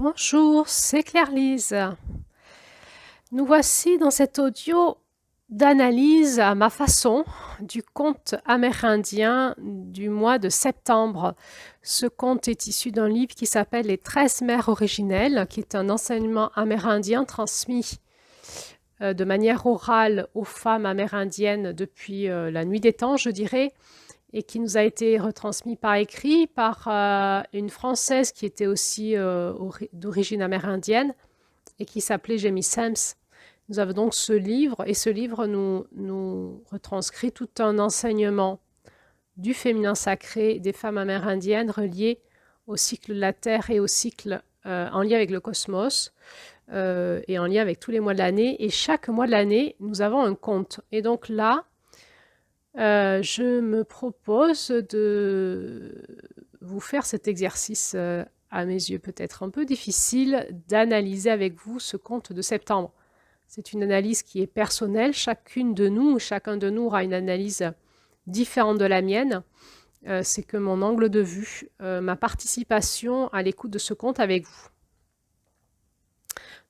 Bonjour, c'est Claire-Lise. Nous voici dans cet audio d'analyse à ma façon du conte amérindien du mois de septembre. Ce conte est issu d'un livre qui s'appelle Les 13 mères originelles, qui est un enseignement amérindien transmis de manière orale aux femmes amérindiennes depuis la nuit des temps, je dirais, et qui nous a été retransmis par écrit par une Française qui était aussi d'origine amérindienne et qui s'appelait Jamie Sams. Nous avons donc ce livre, et ce livre nous retranscrit tout un enseignement du féminin sacré des femmes amérindiennes relié au cycle de la Terre et au cycle en lien avec le cosmos et en lien avec tous les mois de l'année. Et chaque mois de l'année, nous avons un conte. Et donc là, je me propose de vous faire cet exercice, à mes yeux peut-être un peu difficile, d'analyser avec vous ce conte de septembre. C'est une analyse qui est personnelle. Chacune de nous, chacun de nous aura une analyse différente de la mienne. C'est que mon angle de vue, ma participation à l'écoute de ce conte avec vous.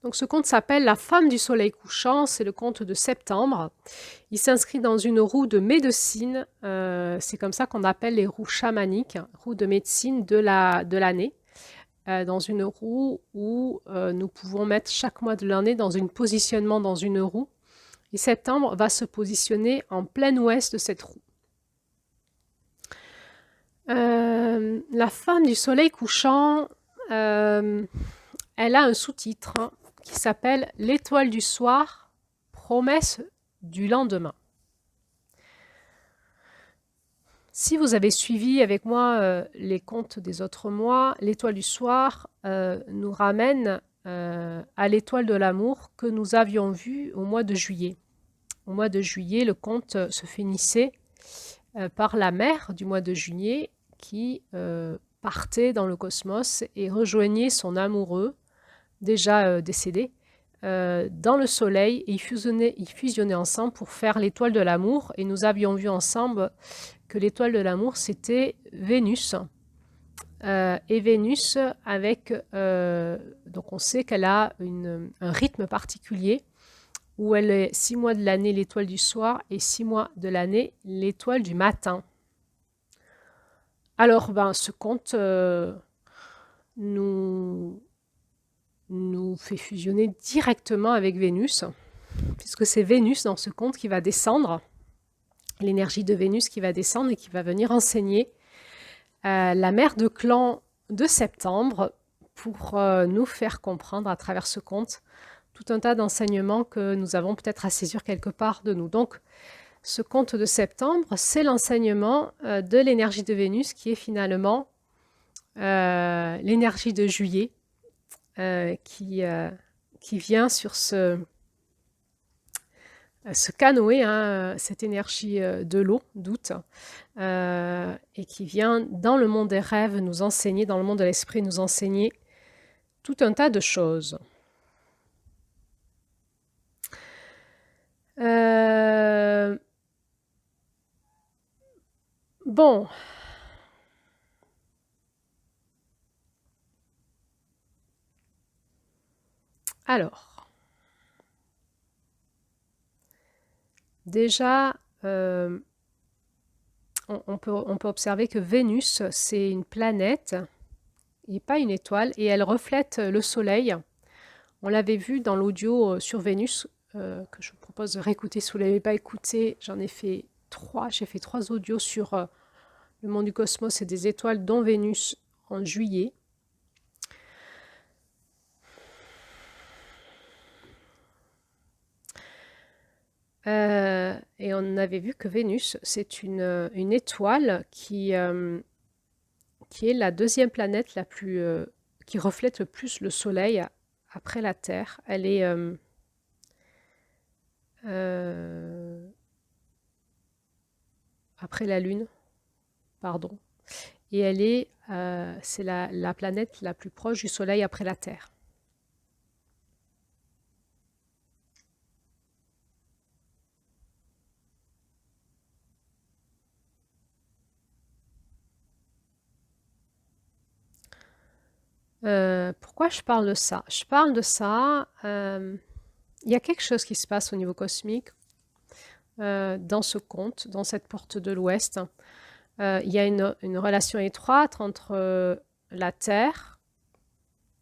Donc ce conte s'appelle La femme du soleil couchant, c'est le conte de septembre. Il s'inscrit dans une roue de médecine, c'est comme ça qu'on appelle les roues chamaniques, roues de médecine de l'année. Dans une roue où nous pouvons mettre chaque mois de l'année dans un positionnement dans une roue. Et septembre va se positionner en plein ouest de cette roue. La femme du soleil couchant, elle a un sous-titre qui s'appelle L'étoile du soir, promesse du lendemain. Si vous avez suivi avec moi les contes des autres mois, l'étoile du soir nous ramène à l'étoile de l'amour que nous avions vue au mois de juillet. Au mois de juillet, le conte se finissait par la mère du mois de juillet qui partait dans le cosmos et rejoignait son amoureux, déjà décédé, dans le soleil, et ils fusionnaient ensemble pour faire l'étoile de l'amour. Et nous avions vu ensemble que l'étoile de l'amour, c'était Vénus. Et Vénus, donc on sait qu'elle a un rythme particulier, où elle est 6 mois de l'année l'étoile du soir et 6 mois de l'année l'étoile du matin. Alors, ce conte nous fait fusionner directement avec Vénus, puisque c'est Vénus dans ce conte qui va descendre, l'énergie de Vénus qui va descendre et qui va venir enseigner la mère de clan de septembre pour nous faire comprendre à travers ce conte tout un tas d'enseignements que nous avons peut-être à saisir quelque part de nous. Donc, ce conte de septembre, c'est l'enseignement de l'énergie de Vénus qui est finalement l'énergie de juillet qui vient sur ce canoë, cette énergie de l'eau, d'août, et qui vient dans le monde des rêves nous enseigner, dans le monde de l'esprit nous enseigner tout un tas de choses. Bon. Alors. Déjà, on peut observer que Vénus, c'est une planète et pas une étoile, et elle reflète le Soleil. On l'avait vu dans l'audio sur Vénus, que je vous propose de réécouter si vous ne l'avez pas écouté. J'en ai fait 3, j'ai fait 3 audios sur le monde du cosmos et des étoiles, dont Vénus en juillet. Et on avait vu que Vénus, c'est une étoile qui est la deuxième planète qui reflète le plus le Soleil après la Terre. Elle est après la Lune, pardon. Et c'est la planète la plus proche du Soleil après la Terre. Pourquoi je parle de ça? Je parle de ça, il y a quelque chose qui se passe au niveau cosmique dans ce conte, dans cette porte de l'Ouest. Il y a une relation étroite entre la Terre,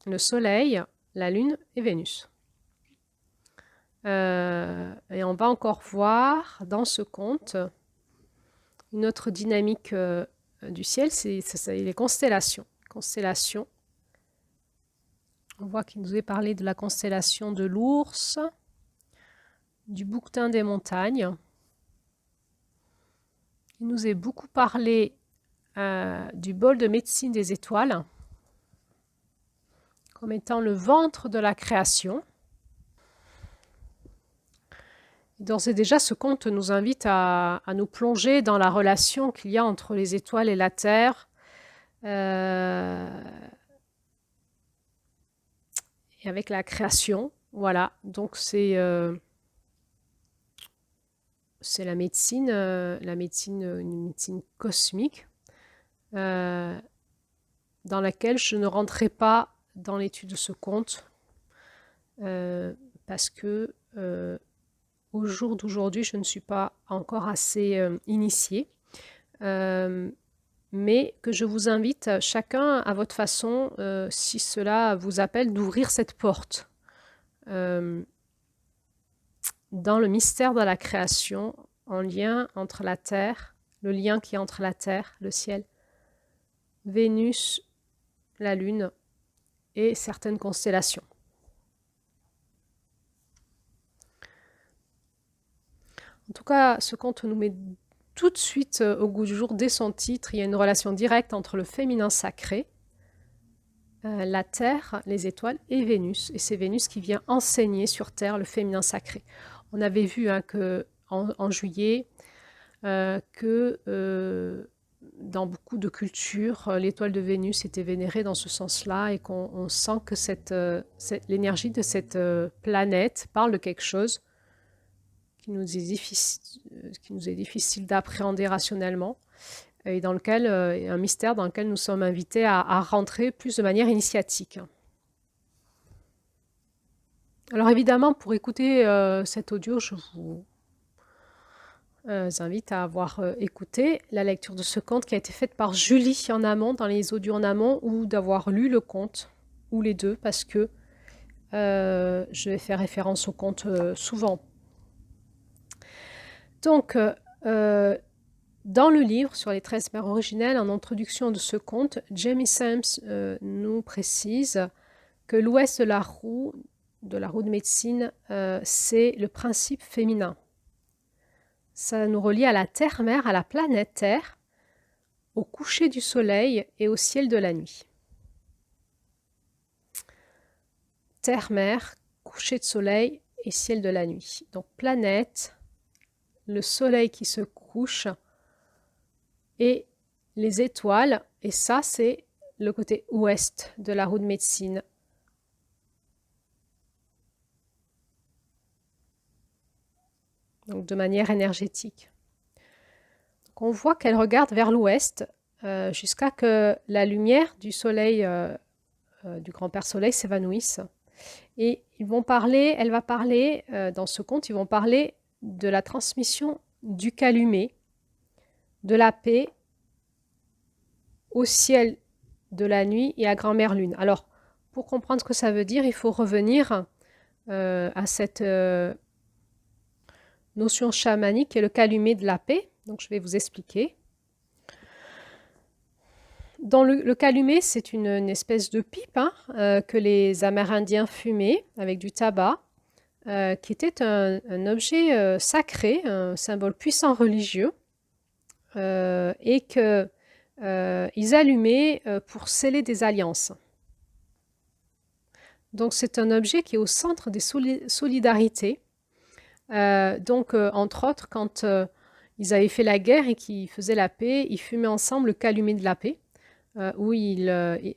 le Soleil, la Lune et Vénus. Et on va encore voir dans ce conte une autre dynamique du ciel, c'est les constellations. Constellations. On voit qu'il nous est parlé de la constellation de l'Ours, du bouquetin des montagnes. Il nous est beaucoup parlé du bol de médecine des étoiles comme étant le ventre de la création. D'ores et déjà, ce conte nous invite à nous plonger dans la relation qu'il y a entre les étoiles et la Terre, et avec la création. Voilà, donc c'est la médecine, une médecine cosmique, dans laquelle je ne rentrerai pas dans l'étude de ce conte, parce que au jour d'aujourd'hui, je ne suis pas encore assez initiée, mais que je vous invite chacun à votre façon, si cela vous appelle, d'ouvrir cette porte dans le mystère de la création, en lien entre la Terre, le lien qui est entre la Terre, le ciel, Vénus, la Lune et certaines constellations. En tout cas, ce conte nous met tout de suite au goût du jour dès son titre. Il y a une relation directe entre le féminin sacré, la Terre, les étoiles et Vénus. Et c'est Vénus qui vient enseigner sur Terre le féminin sacré. On avait vu que en juillet que dans beaucoup de cultures, l'étoile de Vénus était vénérée dans ce sens-là et qu'on sent que l'énergie de cette planète parle de quelque chose qui nous est difficile d'appréhender rationnellement et dans lequel, un mystère dans lequel nous sommes invités à rentrer plus de manière initiatique. Alors évidemment, pour écouter cet audio, je vous invite à avoir écouté la lecture de ce conte qui a été faite par Julie en amont, dans les audios en amont, ou d'avoir lu le conte, ou les deux, parce que je vais faire référence au conte souvent. Donc, dans le livre sur les 13 mères originelles, en introduction de ce conte, Jamie Sams nous précise que l'ouest de la roue de médecine, c'est le principe féminin. Ça nous relie à la Terre-Mère, à la planète Terre, au coucher du soleil et au ciel de la nuit. Terre-Mère, coucher de soleil et ciel de la nuit. Donc planète, le soleil qui se couche et les étoiles. Et ça, c'est le côté ouest de la roue de médecine. Donc de manière énergétique. Donc on voit qu'elle regarde vers l'ouest jusqu'à que la lumière du soleil, du grand-père soleil s'évanouisse. Et elle va parler, dans ce conte, ils vont parler de la transmission du calumet, de la paix au ciel de la nuit et à grand-mère lune. Alors, pour comprendre ce que ça veut dire, il faut revenir à cette notion chamanique qui est le calumet de la paix. Donc, je vais vous expliquer. Dans le calumet, c'est une espèce de pipe que les Amérindiens fumaient avec du tabac, qui était un objet sacré, un symbole puissant religieux, et qu'ils allumaient pour sceller des alliances. Donc c'est un objet qui est au centre des solidarités. Entre autres, quand ils avaient fait la guerre et qu'ils faisaient la paix, ils fumaient ensemble le calumet de la paix, où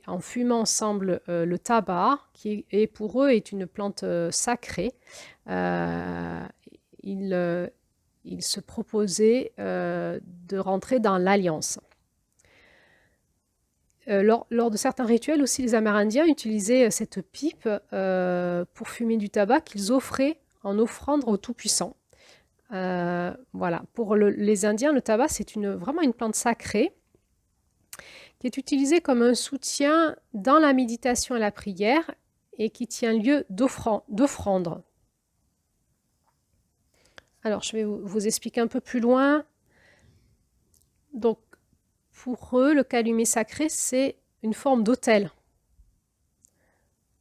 en fumant ensemble le tabac, qui est pour eux est une plante sacrée, ils se proposaient de rentrer dans l'alliance. lors de certains rituels aussi, les Amérindiens utilisaient cette pipe pour fumer du tabac qu'ils offraient en offrande au Tout-Puissant. Voilà. Pour les Indiens, le tabac, c'est vraiment une plante sacrée qui est utilisée comme un soutien dans la méditation et la prière et qui tient lieu d'offrande. Alors, je vais vous expliquer un peu plus loin. Donc, pour eux, le calumet sacré, c'est une forme d'autel.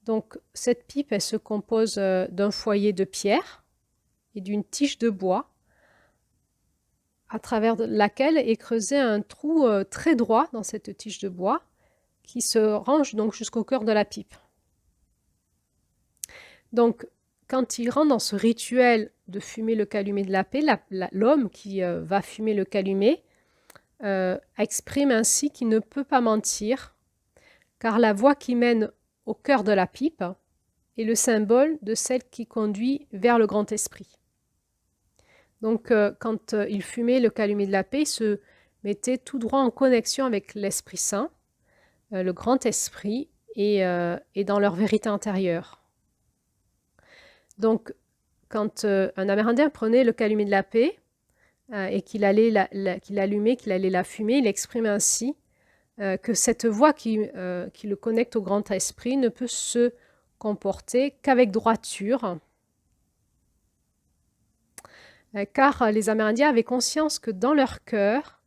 Donc, cette pipe, elle se compose d'un foyer de pierre et d'une tige de bois à travers laquelle est creusé un trou très droit dans cette tige de bois qui se range donc jusqu'au cœur de la pipe. Donc, quand il rentre dans ce rituel de fumer le calumet de la paix, l'homme qui va fumer le calumet exprime ainsi qu'il ne peut pas mentir, car la voie qui mène au cœur de la pipe est le symbole de celle qui conduit vers le grand esprit. Donc, quand il fumait le calumet de la paix, il se mettait tout droit en connexion avec l'Esprit Saint, le grand esprit, et dans leur vérité intérieure. Donc, quand un Amérindien prenait le calumet de la paix et qu'il allumait, qu'il allait la fumer, il exprime ainsi que cette voie qui le connecte au grand esprit ne peut se comporter qu'avec droiture, car les Amérindiens avaient conscience que dans leur cœur,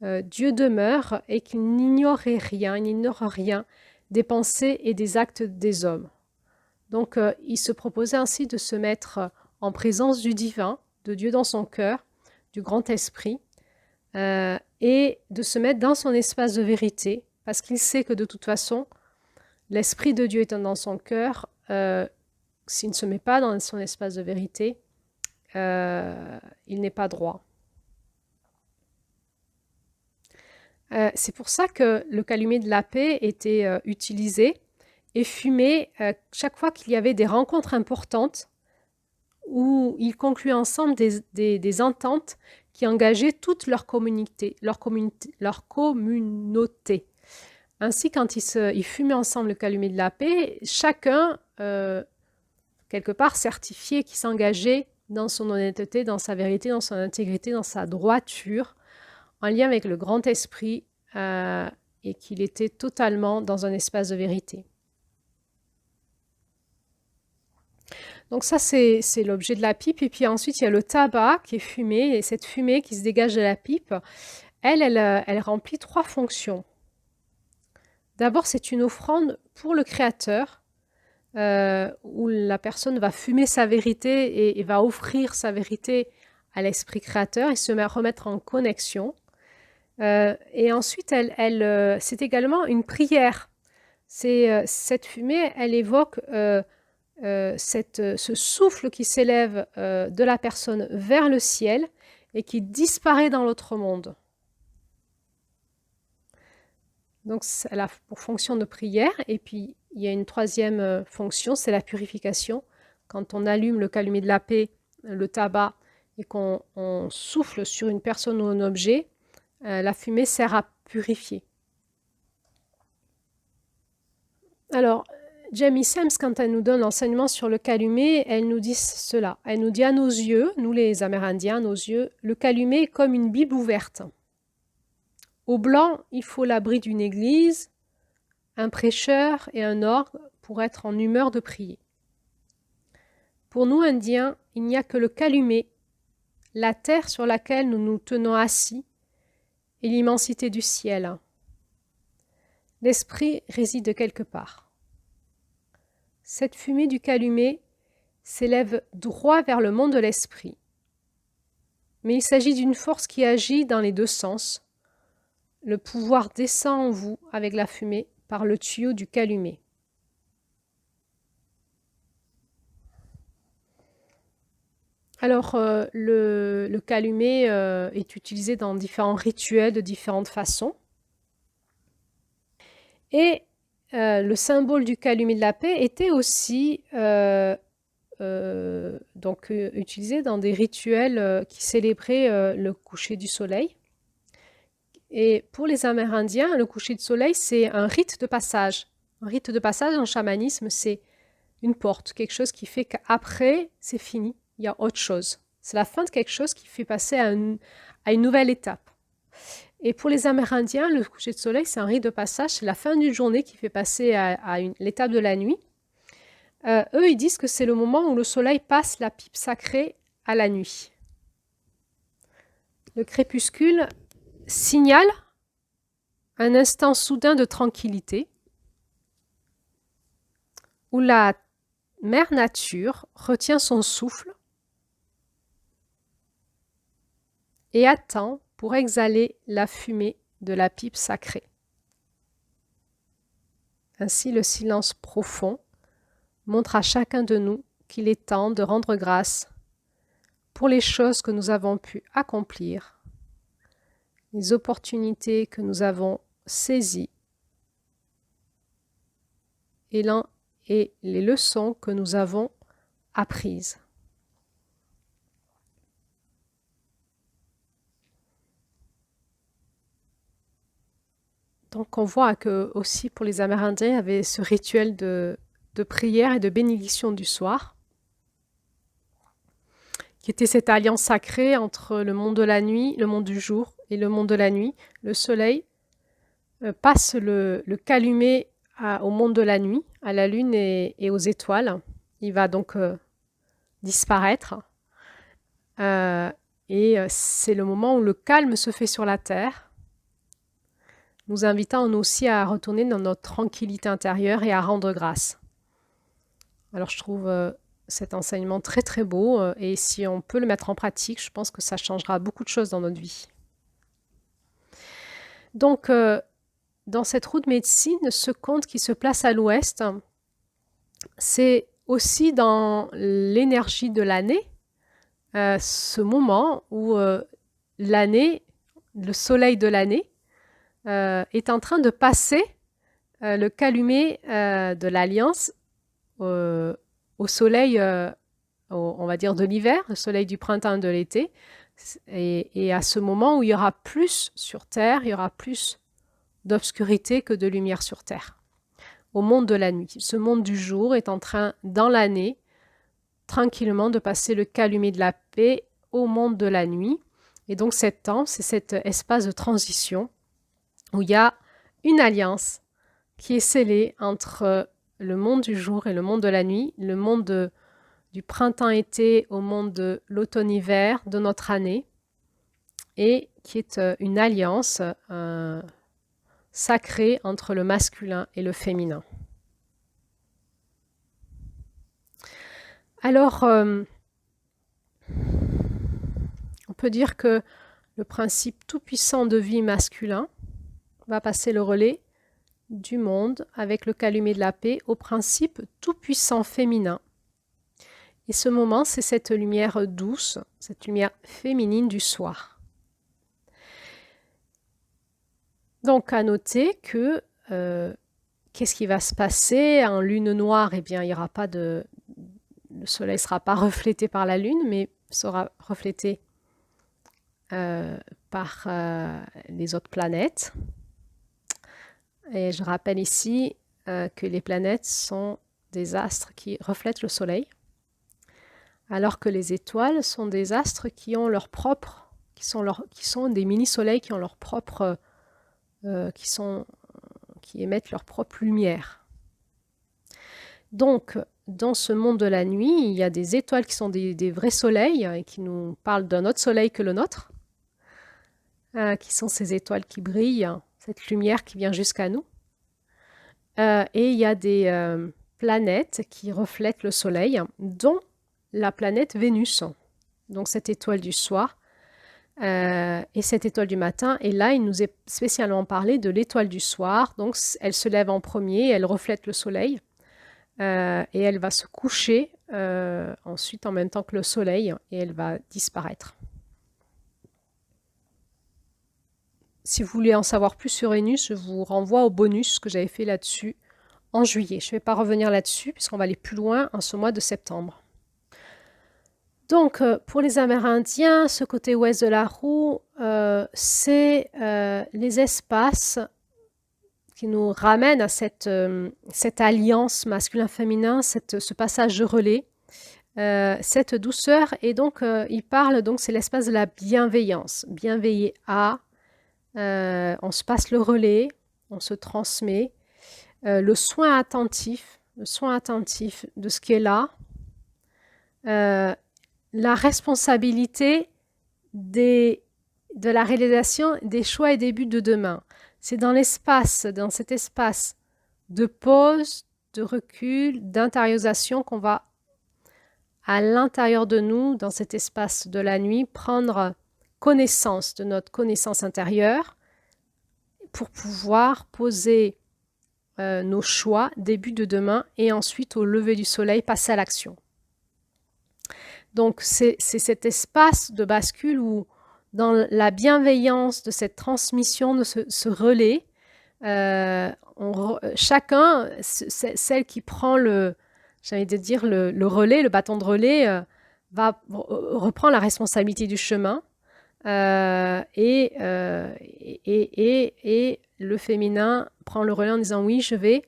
Dieu demeure et qu'ils n'ignorent rien des pensées et des actes des hommes. Donc, il se proposait ainsi de se mettre en présence du divin, de Dieu dans son cœur, du grand esprit, et de se mettre dans son espace de vérité, parce qu'il sait que de toute façon, l'esprit de Dieu étant dans son cœur, s'il ne se met pas dans son espace de vérité, il n'est pas droit. C'est pour ça que le calumet de la paix était utilisé et fumé chaque fois qu'il y avait des rencontres importantes où ils concluaient ensemble des ententes qui engageaient toute leur communauté. Ainsi, quand ils fumaient ensemble le calumet de la paix, chacun, quelque part, certifiait qu'il s'engageait dans son honnêteté, dans sa vérité, dans son intégrité, dans sa droiture, en lien avec le grand esprit, et qu'il était totalement dans un espace de vérité. Donc ça, c'est l'objet de la pipe. Et puis ensuite, il y a le tabac qui est fumé. Et cette fumée qui se dégage de la pipe, elle remplit 3 fonctions. D'abord, c'est une offrande pour le Créateur, où la personne va fumer sa vérité et va offrir sa vérité à l'Esprit Créateur et se remettre en connexion. Et ensuite, c'est également une prière. Cette fumée, elle évoque ce souffle qui s'élève de la personne vers le ciel et qui disparaît dans l'autre monde. Donc, elle a pour fonction de prière. Et puis, il y a une troisième fonction, c'est la purification. Quand on allume le calumet de la paix, le tabac, et qu'on souffle sur une personne ou un objet, la fumée sert à purifier. Alors, Jamie Sams, quand elle nous donne l'enseignement sur le calumet, elle nous dit cela. Elle nous dit à nos yeux, nous les Amérindiens, à nos yeux, le calumet est comme une Bible ouverte. Au blanc, il faut l'abri d'une église, un prêcheur et un orgue pour être en humeur de prier. Pour nous, Indiens, il n'y a que le calumet, la terre sur laquelle nous nous tenons assis et l'immensité du ciel. L'esprit réside quelque part. Cette fumée du calumet s'élève droit vers le monde de l'esprit. Mais il s'agit d'une force qui agit dans les 2 sens. Le pouvoir descend en vous avec la fumée par le tuyau du calumet. Alors, le calumet est utilisé dans différents rituels de différentes façons. Et le symbole du calumet de la paix était aussi utilisé dans des rituels qui célébraient le coucher du soleil. Et pour les Amérindiens, le coucher de soleil, c'est un rite de passage. Un rite de passage en chamanisme, c'est une porte, quelque chose qui fait qu'après, c'est fini, il y a autre chose. C'est la fin de quelque chose qui fait passer à une nouvelle étape. Et pour les Amérindiens, le coucher de soleil, c'est un rite de passage, c'est la fin d'une journée qui fait passer à l'étape de la nuit. Eux, ils disent que c'est le moment où le soleil passe la pipe sacrée à la nuit. Le crépuscule signale un instant soudain de tranquillité où la mère nature retient son souffle et attend pour exhaler la fumée de la pipe sacrée. Ainsi, le silence profond montre à chacun de nous qu'il est temps de rendre grâce pour les choses que nous avons pu accomplir, les opportunités que nous avons saisies et les leçons que nous avons apprises. Donc on voit que aussi pour les Amérindiens, il y avait ce rituel de prière et de bénédiction du soir, qui était cette alliance sacrée entre le monde de la nuit, le monde du jour et le monde de la nuit. Le soleil passe le calumet au monde de la nuit, à la lune et aux étoiles. Il va donc disparaître. C'est le moment où le calme se fait sur la terre, nous invitant nous aussi à retourner dans notre tranquillité intérieure et à rendre grâce. Alors je trouve cet enseignement très très beau et si on peut le mettre en pratique, je pense que ça changera beaucoup de choses dans notre vie. Donc, dans cette roue de médecine, ce conte qui se place à l'ouest, c'est aussi dans l'énergie de l'année, ce moment où l'année, le soleil de l'année, est en train de passer le calumet de l'Alliance au soleil, on va dire de l'hiver, le soleil du printemps et de l'été, et à ce moment où il y aura plus sur Terre, il y aura plus d'obscurité que de lumière sur Terre. Au monde de la nuit. Ce monde du jour est en train, dans l'année, tranquillement de passer le calumet de la paix au monde de la nuit. Et donc cet temps, c'est cet espace de transition où il y a une alliance qui est scellée entre le monde du jour et le monde de la nuit, le monde du printemps-été au monde de l'automne-hiver de notre année, et qui est une alliance sacrée entre le masculin et le féminin. Alors, on peut dire que le principe tout-puissant de vie masculin va passer le relais du monde avec le calumet de la paix au principe tout-puissant féminin. Et ce moment, c'est cette lumière douce, cette lumière féminine du soir. Donc, à noter que qu'est-ce qui va se passer en lune noire? Eh bien, il y aura pas le soleil ne sera pas reflété par la lune, mais sera reflété par les autres planètes. Et je rappelle ici que les planètes sont des astres qui reflètent le soleil, alors que les étoiles sont des astres qui ont leur propre, qui sont des mini-soleils qui ont leur propre, qui émettent leur propre lumière. Donc, dans ce monde de la nuit, il y a des étoiles qui sont des vrais soleils et qui nous parlent d'un autre soleil que le nôtre, qui sont ces étoiles qui brillent, cette lumière qui vient jusqu'à nous. Et il y a des planètes qui reflètent le soleil, dont la planète Vénus, donc cette étoile du soir et cette étoile du matin. Et là, il nous est spécialement parlé de l'étoile du soir. Donc, elle se lève en premier, elle reflète le soleil et elle va se coucher ensuite en même temps que le soleil et elle va disparaître. Si vous voulez en savoir plus sur Vénus, je vous renvoie au bonus que j'avais fait là-dessus en juillet. Je ne vais pas revenir là-dessus puisqu'on va aller plus loin en ce mois de septembre. Donc, pour les Amérindiens, ce côté ouest de la roue, c'est les espaces qui nous ramènent à cette alliance masculin-féminin, ce passage de relais, cette douceur. Et donc, il parle, donc c'est l'espace de la bienveillance. Bienveiller à, on se passe le relais, on se transmet, le soin attentif de ce qui est là, la responsabilité de la réalisation des choix et des buts de demain. C'est dans cet espace de pause, de recul, d'intériorisation qu'on va, à l'intérieur de nous, dans cet espace de la nuit, prendre connaissance de notre connaissance intérieure pour pouvoir poser nos choix, des buts de demain, et ensuite, au lever du soleil, passer à l'action. Donc, c'est cet espace de bascule où, dans la bienveillance de cette transmission, de ce relais, chacun, celle qui prend le relais, le bâton de relais, reprend la responsabilité du chemin, et le féminin prend le relais en disant oui, je vais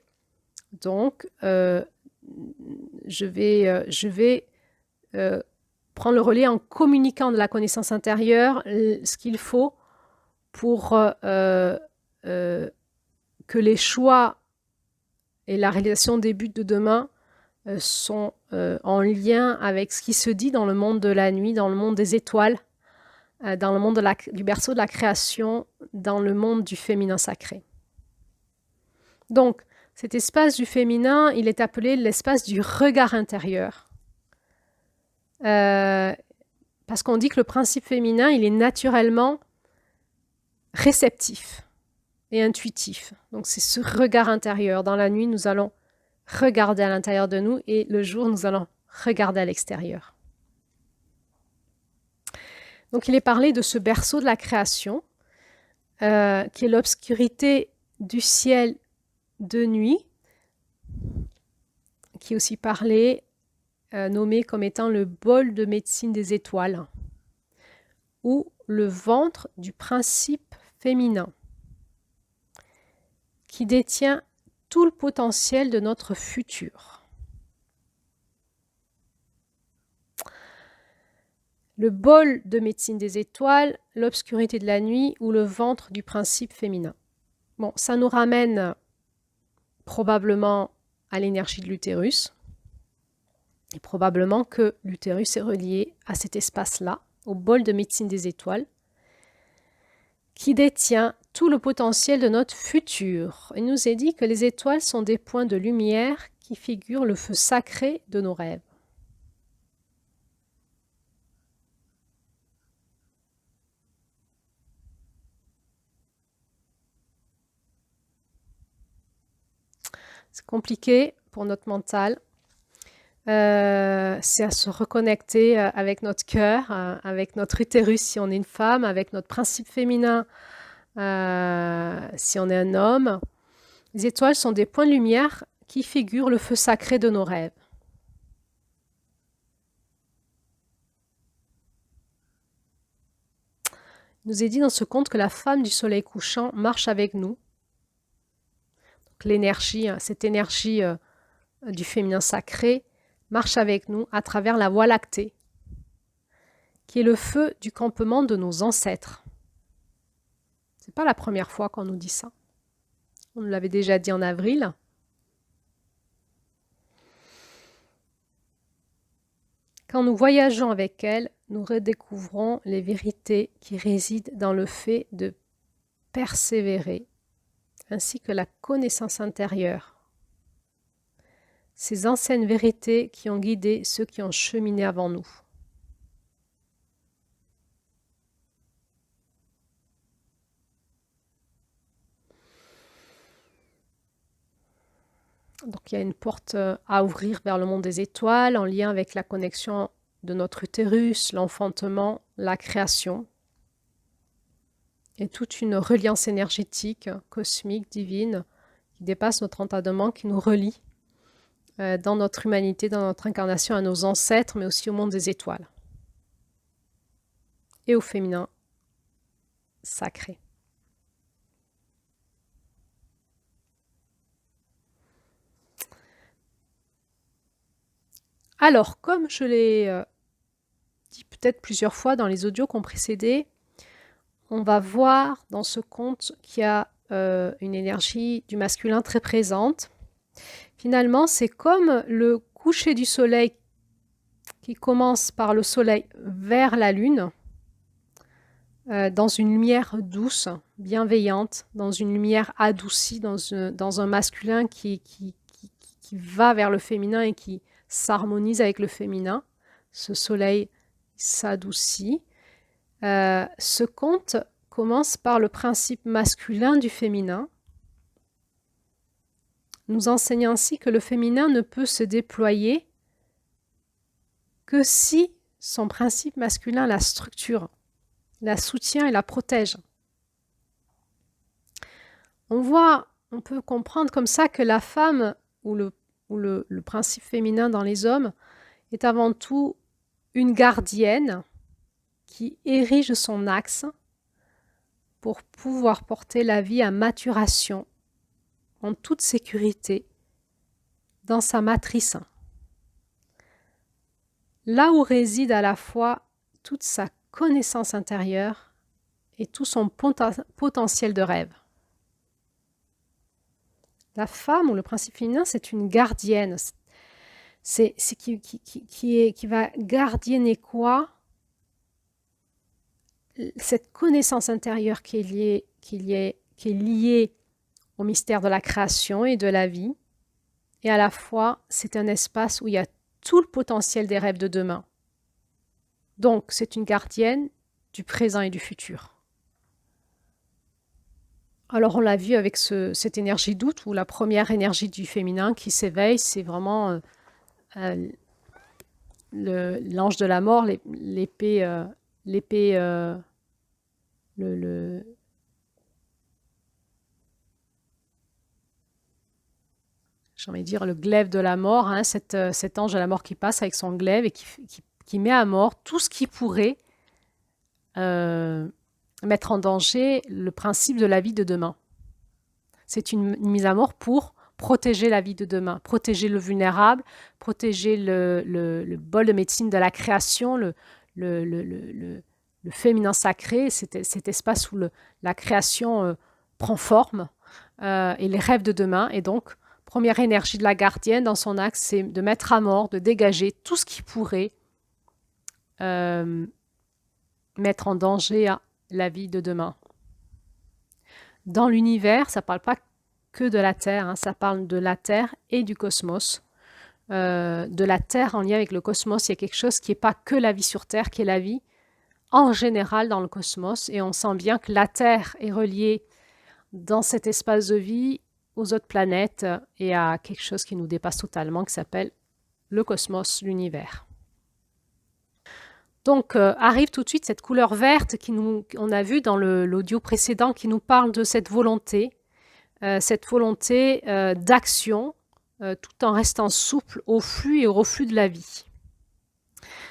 prendre le relais en communiquant de la connaissance intérieure ce qu'il faut pour que les choix et la réalisation des buts de demain sont en lien avec ce qui se dit dans le monde de la nuit, dans le monde des étoiles, dans le monde du berceau de la création, dans le monde du féminin sacré. Donc, cet espace du féminin, il est appelé l'espace du regard intérieur. Parce qu'on dit que le principe féminin, il est naturellement réceptif et intuitif. Donc, c'est ce regard intérieur. Dans la nuit, nous allons regarder à l'intérieur de nous et le jour, nous allons regarder à l'extérieur. Donc, il est parlé de ce berceau de la création, qui est l'obscurité du ciel de nuit, qui est aussi nommé comme étant le bol de médecine des étoiles, ou le ventre du principe féminin, qui détient tout le potentiel de notre futur. Le bol de médecine des étoiles, l'obscurité de la nuit ou le ventre du principe féminin. Bon, ça nous ramène probablement à l'énergie de l'utérus, et probablement que l'utérus est relié à cet espace-là, au bol de médecine des étoiles, qui détient tout le potentiel de notre futur. Il nous est dit que les étoiles sont des points de lumière qui figurent le feu sacré de nos rêves. C'est compliqué pour notre mental. C'est à se reconnecter avec notre cœur, avec notre utérus si on est une femme, avec notre principe féminin si on est un homme. Les étoiles sont des points de lumière qui figurent le feu sacré de nos rêves. Il nous est dit dans ce conte que la femme du soleil couchant marche avec nous. Donc l'énergie, cette énergie du féminin sacré marche avec nous à travers la Voie lactée, qui est le feu du campement de nos ancêtres. C'est pas la première fois qu'on nous dit ça. On nous l'avait déjà dit en avril. Quand nous voyageons avec elle, nous redécouvrons les vérités qui résident dans le fait de persévérer, ainsi que la connaissance intérieure. Ces anciennes vérités qui ont guidé ceux qui ont cheminé avant nous. Donc il y a une porte à ouvrir vers le monde des étoiles en lien avec la connexion de notre utérus, l'enfantement, la création. Et toute une reliance énergétique, cosmique, divine, qui dépasse notre entendement, qui nous relie dans notre humanité, dans notre incarnation, à nos ancêtres, mais aussi au monde des étoiles. Et au féminin, sacré. Alors, comme je l'ai dit peut-être plusieurs fois dans les audios qui ont précédé, on va voir dans ce conte qu'il y a une énergie du masculin très présente. Finalement, c'est comme le coucher du soleil qui commence par le soleil vers la lune, dans une lumière douce, bienveillante, dans une lumière adoucie, dans un masculin qui va vers le féminin et qui s'harmonise avec le féminin. Ce soleil s'adoucit. Ce conte commence par le principe masculin du féminin, nous enseignant ainsi que le féminin ne peut se déployer que si son principe masculin la structure, la soutient et la protège. On peut comprendre comme ça que la femme ou le principe féminin dans les hommes est avant tout une gardienne qui érige son axe pour pouvoir porter la vie à maturation en toute sécurité dans sa matrice. Là où réside à la fois toute sa connaissance intérieure et tout son potentiel de rêve. La femme ou le principe féminin, c'est une gardienne. C'est qui va gardienner quoi? Cette connaissance intérieure qui est liée au mystère de la création et de la vie. Et à la fois, c'est un espace où il y a tout le potentiel des rêves de demain. Donc, c'est une gardienne du présent et du futur. Alors, on l'a vu avec cette énergie d'août, où la première énergie du féminin qui s'éveille, c'est vraiment l'ange de la mort, l'épée, j'ai envie de dire le glaive de la mort, hein, cet ange de la mort qui passe avec son glaive et qui met à mort tout ce qui pourrait mettre en danger le principe de la vie de demain. C'est une mise à mort pour protéger la vie de demain, protéger le vulnérable, protéger le bol de médecine de la création, le féminin sacré, cet espace où la création prend forme, et les rêves de demain. Et donc, première énergie de la gardienne dans son axe, c'est de mettre à mort, de dégager tout ce qui pourrait mettre en danger la vie de demain. Dans l'univers, ça ne parle pas que de la Terre, hein, ça parle de la Terre et du cosmos. De la Terre en lien avec le cosmos, il y a quelque chose qui n'est pas que la vie sur Terre, qui est la vie en général dans le cosmos. Et on sent bien que la Terre est reliée dans cet espace de vie aux autres planètes et à quelque chose qui nous dépasse totalement, qui s'appelle le cosmos, l'univers. Donc, arrive tout de suite cette couleur verte qu'on a vue dans l'audio précédent qui nous parle de cette volonté d'action, tout en restant souple au flux et au reflux de la vie.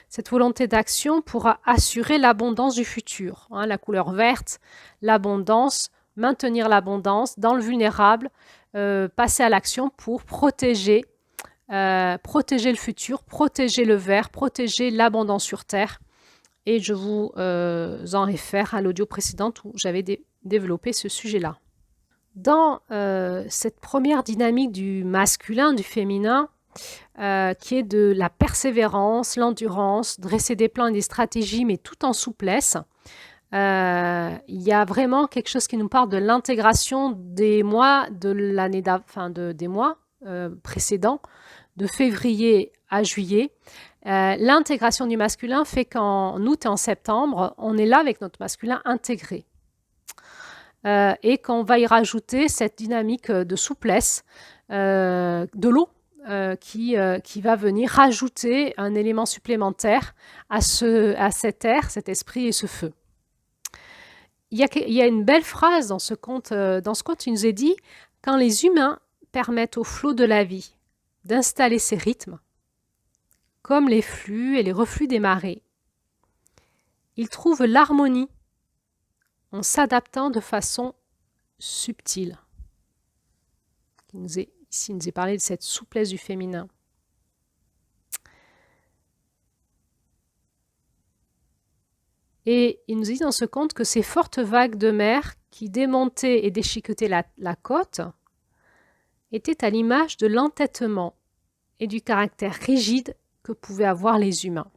Cette volonté d'action pourra assurer l'abondance du futur. Hein, la couleur verte, l'abondance, maintenir l'abondance dans le vulnérable, passer à l'action pour protéger le futur, protéger le vert, protéger l'abondance sur Terre. Et je vous en réfère à l'audio précédent où j'avais développé ce sujet-là. Dans cette première dynamique du masculin, du féminin, qui est de la persévérance, l'endurance, dresser des plans et des stratégies, mais tout en souplesse, il y a vraiment quelque chose qui nous parle de l'intégration des mois des mois précédents, de février à juillet. L'intégration du masculin fait qu'en août et en septembre, on est là avec notre masculin intégré. Et qu'on va y rajouter cette dynamique de souplesse, de l'eau, qui va venir rajouter un élément supplémentaire à cet air, cet esprit et ce feu. Il y a une belle phrase dans ce conte, il nous est dit « Quand les humains permettent au flot de la vie d'installer ses rythmes, comme les flux et les reflux des marées, ils trouvent l'harmonie en s'adaptant de façon subtile. Ici, il nous est parlé de cette souplesse du féminin. Et il nous dit dans ce conte que ces fortes vagues de mer qui démontaient et déchiquetaient la côte étaient à l'image de l'entêtement et du caractère rigide que pouvaient avoir les humains.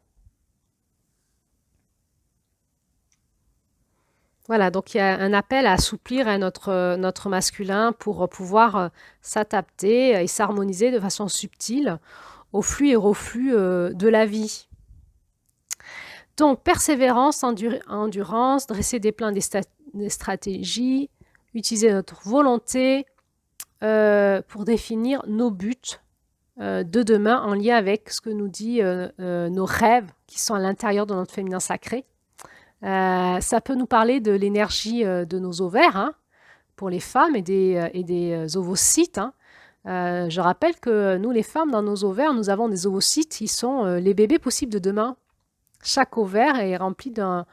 Voilà, donc il y a un appel à assouplir notre masculin pour pouvoir s'adapter et s'harmoniser de façon subtile au flux et reflux de la vie. Donc, persévérance, endurance, dresser des plans, des stratégies, utiliser notre volonté pour définir nos buts de demain en lien avec ce que nous dit nos rêves qui sont à l'intérieur de notre féminin sacré. Ça peut nous parler de l'énergie de nos ovaires hein, pour les femmes et des ovocytes. Hein. Je rappelle que nous, les femmes, dans nos ovaires, nous avons des ovocytes qui sont les bébés possibles de demain. Chaque ovaire est rempli d'un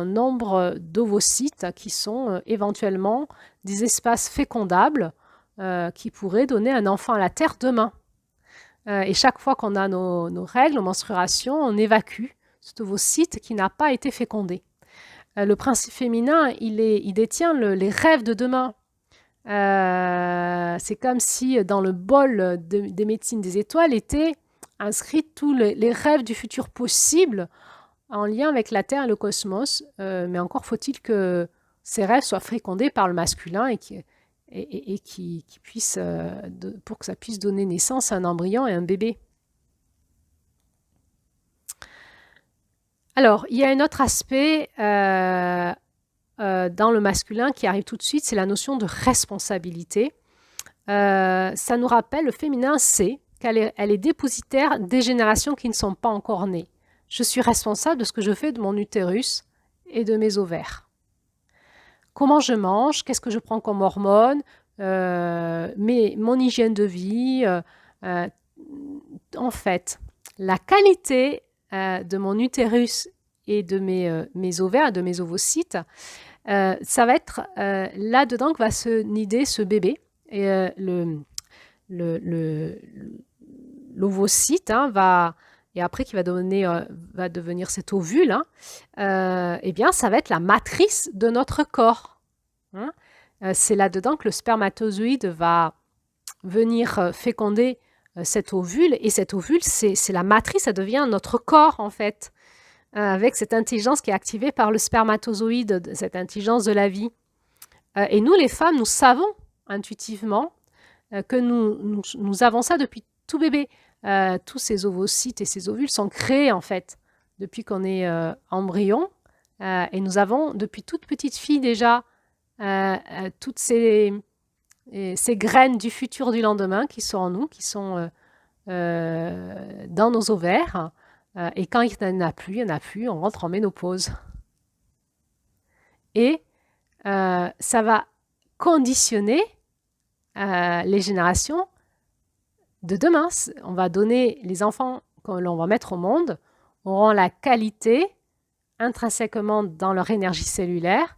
nombre d'ovocytes qui sont éventuellement des espaces fécondables qui pourraient donner un enfant à la terre demain. Et chaque fois qu'on a nos règles, nos menstruations, on évacue cet ovocyte qui n'a pas été fécondé. Le principe féminin, il détient les rêves de demain. C'est comme si dans le bol des médecines des étoiles étaient inscrits tous les rêves du futur possible en lien avec la Terre et le cosmos. Mais encore faut-il que ces rêves soient fécondés par le masculin et qui puissent, pour que ça puisse donner naissance à un embryon et un bébé. Alors, il y a un autre aspect dans le masculin qui arrive tout de suite, c'est la notion de responsabilité. Ça nous rappelle, le féminin sait qu'elle est dépositaire des générations qui ne sont pas encore nées. Je suis responsable de ce que je fais de mon utérus et de mes ovaires. Comment je mange, qu'est-ce que je prends comme hormones, mon hygiène de vie. En fait, la qualité de mon utérus et de mes ovaires, de mes ovocytes, ça va être là-dedans que va se nider ce bébé. Et l'ovocyte et après qui va devenir cet ovule, eh bien, ça va être la matrice de notre corps. Hein. C'est là-dedans que le spermatozoïde va venir féconder cet ovule, et cet ovule, c'est la matrice, ça devient notre corps, en fait, avec cette intelligence qui est activée par le spermatozoïde, cette intelligence de la vie. Et nous, les femmes, nous savons intuitivement que nous avons ça depuis tout bébé. Tous ces ovocytes et ces ovules sont créés, en fait, depuis qu'on est embryon. Et nous avons, depuis toute petite fille déjà, toutes ces graines du futur du lendemain qui sont en nous, qui sont dans nos ovaires. Et quand il n'y en a plus, on rentre en ménopause. Et ça va conditionner les générations de demain. On va donner les enfants que l'on va mettre au monde auront la qualité intrinsèquement dans leur énergie cellulaire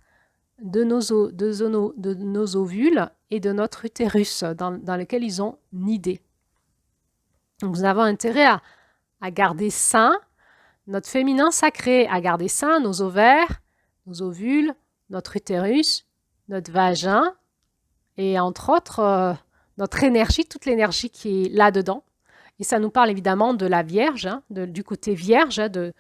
de nos ovules et de notre utérus dans lequel ils ont nidé. Donc nous avons intérêt à garder sain notre féminin sacré, à garder sain nos ovaires, nos ovules, notre utérus, notre vagin et entre autres notre énergie, toute l'énergie qui est là-dedans. Et ça nous parle évidemment de la Vierge, du côté vierge, de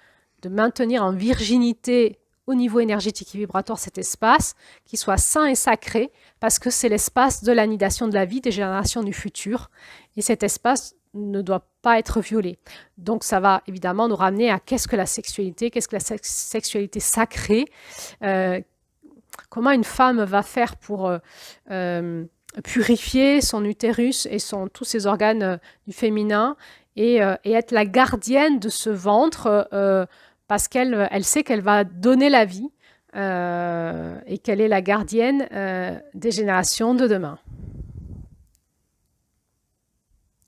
maintenir en virginité au niveau énergétique et vibratoire cet espace, qui soit sain et sacré, parce que c'est l'espace de l'anidation de la vie des générations du futur. Et cet espace ne doit pas être violé. Donc ça va évidemment nous ramener à qu'est-ce que la sexualité sacrée, comment une femme va faire pour purifier son utérus et tous ses organes du féminin et être la gardienne de ce ventre parce qu'elle sait qu'elle va donner la vie et qu'elle est la gardienne des générations de demain.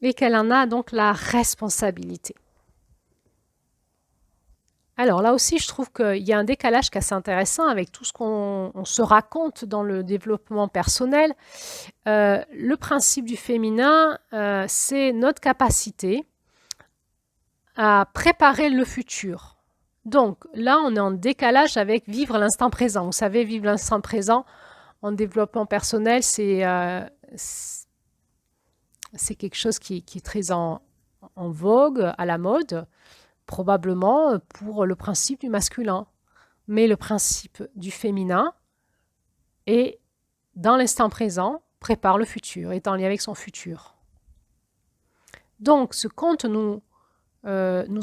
Et qu'elle en a donc la responsabilité. Alors là aussi, je trouve qu'il y a un décalage qui est assez intéressant avec tout ce qu'on se raconte dans le développement personnel. Le principe du féminin, c'est notre capacité à préparer le futur. Donc là, on est en décalage avec vivre l'instant présent. Vous savez, vivre l'instant présent en développement personnel, c'est quelque chose qui est très en vogue, à la mode, probablement pour le principe du masculin. Mais le principe du féminin est, dans l'instant présent, prépare le futur, est en lien avec son futur. Donc, ce conte nous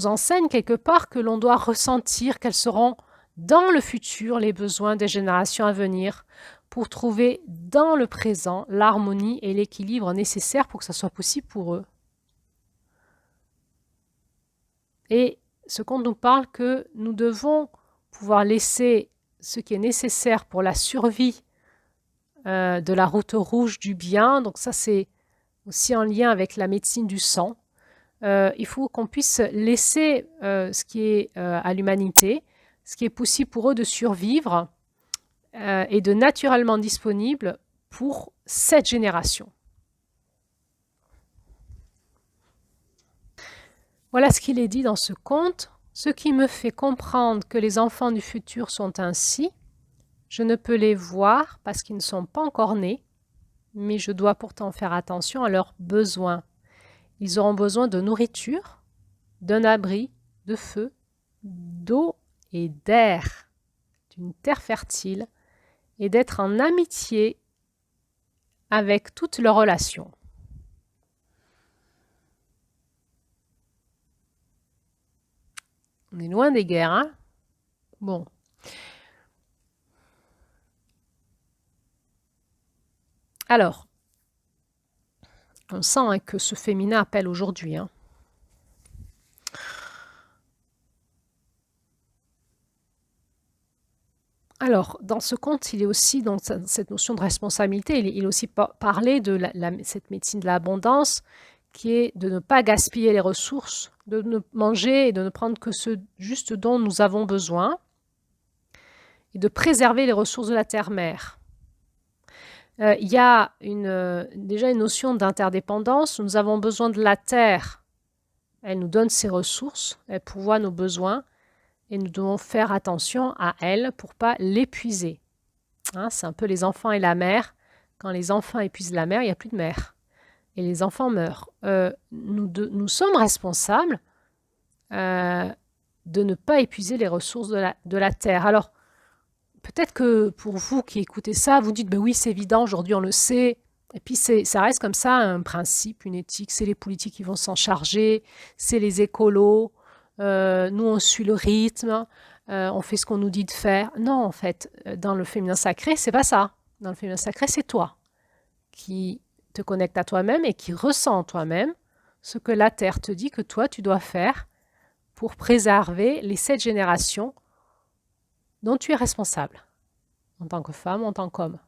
enseigne quelque part que l'on doit ressentir quels seront dans le futur les besoins des générations à venir pour trouver dans le présent l'harmonie et l'équilibre nécessaires pour que ça soit possible pour eux. Et ce conte nous parle que nous devons pouvoir laisser ce qui est nécessaire pour la survie de la route rouge du bien. Donc ça, c'est aussi en lien avec la médecine du sang. Il faut qu'on puisse laisser ce qui est à l'humanité, ce qui est possible pour eux de survivre et de naturellement disponible pour cette génération. Voilà ce qu'il est dit dans ce conte. Ce qui me fait comprendre que les enfants du futur sont ainsi, je ne peux les voir parce qu'ils ne sont pas encore nés, mais je dois pourtant faire attention à leurs besoins. Ils auront besoin de nourriture, d'un abri, de feu, d'eau et d'air, d'une terre fertile, et d'être en amitié avec toutes leurs relations. On est loin des guerres, hein? Bon. Alors, on sent hein, que ce féminin appelle aujourd'hui. Hein. Alors, dans ce conte, il est aussi dans cette notion de responsabilité, il est aussi parlé de cette médecine de l'abondance, qui est de ne pas gaspiller les ressources, de ne manger et de ne prendre que ce juste dont nous avons besoin, et de préserver les ressources de la terre-mère. Il y a déjà une notion d'interdépendance. Nous avons besoin de la terre. Elle nous donne ses ressources, elle pourvoit nos besoins, et nous devons faire attention à elle pour ne pas l'épuiser. Hein, c'est un peu les enfants et la mer. Quand les enfants épuisent la mer, il n'y a plus de mer. Et les enfants meurent. Nous sommes responsables de ne pas épuiser les ressources de la terre. Alors, peut-être que pour vous qui écoutez ça, vous dites ben oui, c'est évident, aujourd'hui on le sait. Et puis ça reste comme ça un principe, une éthique. C'est les politiques qui vont s'en charger, c'est les écolos. Nous, on suit le rythme, on fait ce qu'on nous dit de faire. Non, en fait, dans le féminin sacré, c'est pas ça. Dans le féminin sacré, c'est toi qui te connecte à toi-même et qui ressent en toi-même ce que la Terre te dit que toi, tu dois faire pour préserver les 7 générations dont tu es responsable, en tant que femme, en tant qu'homme.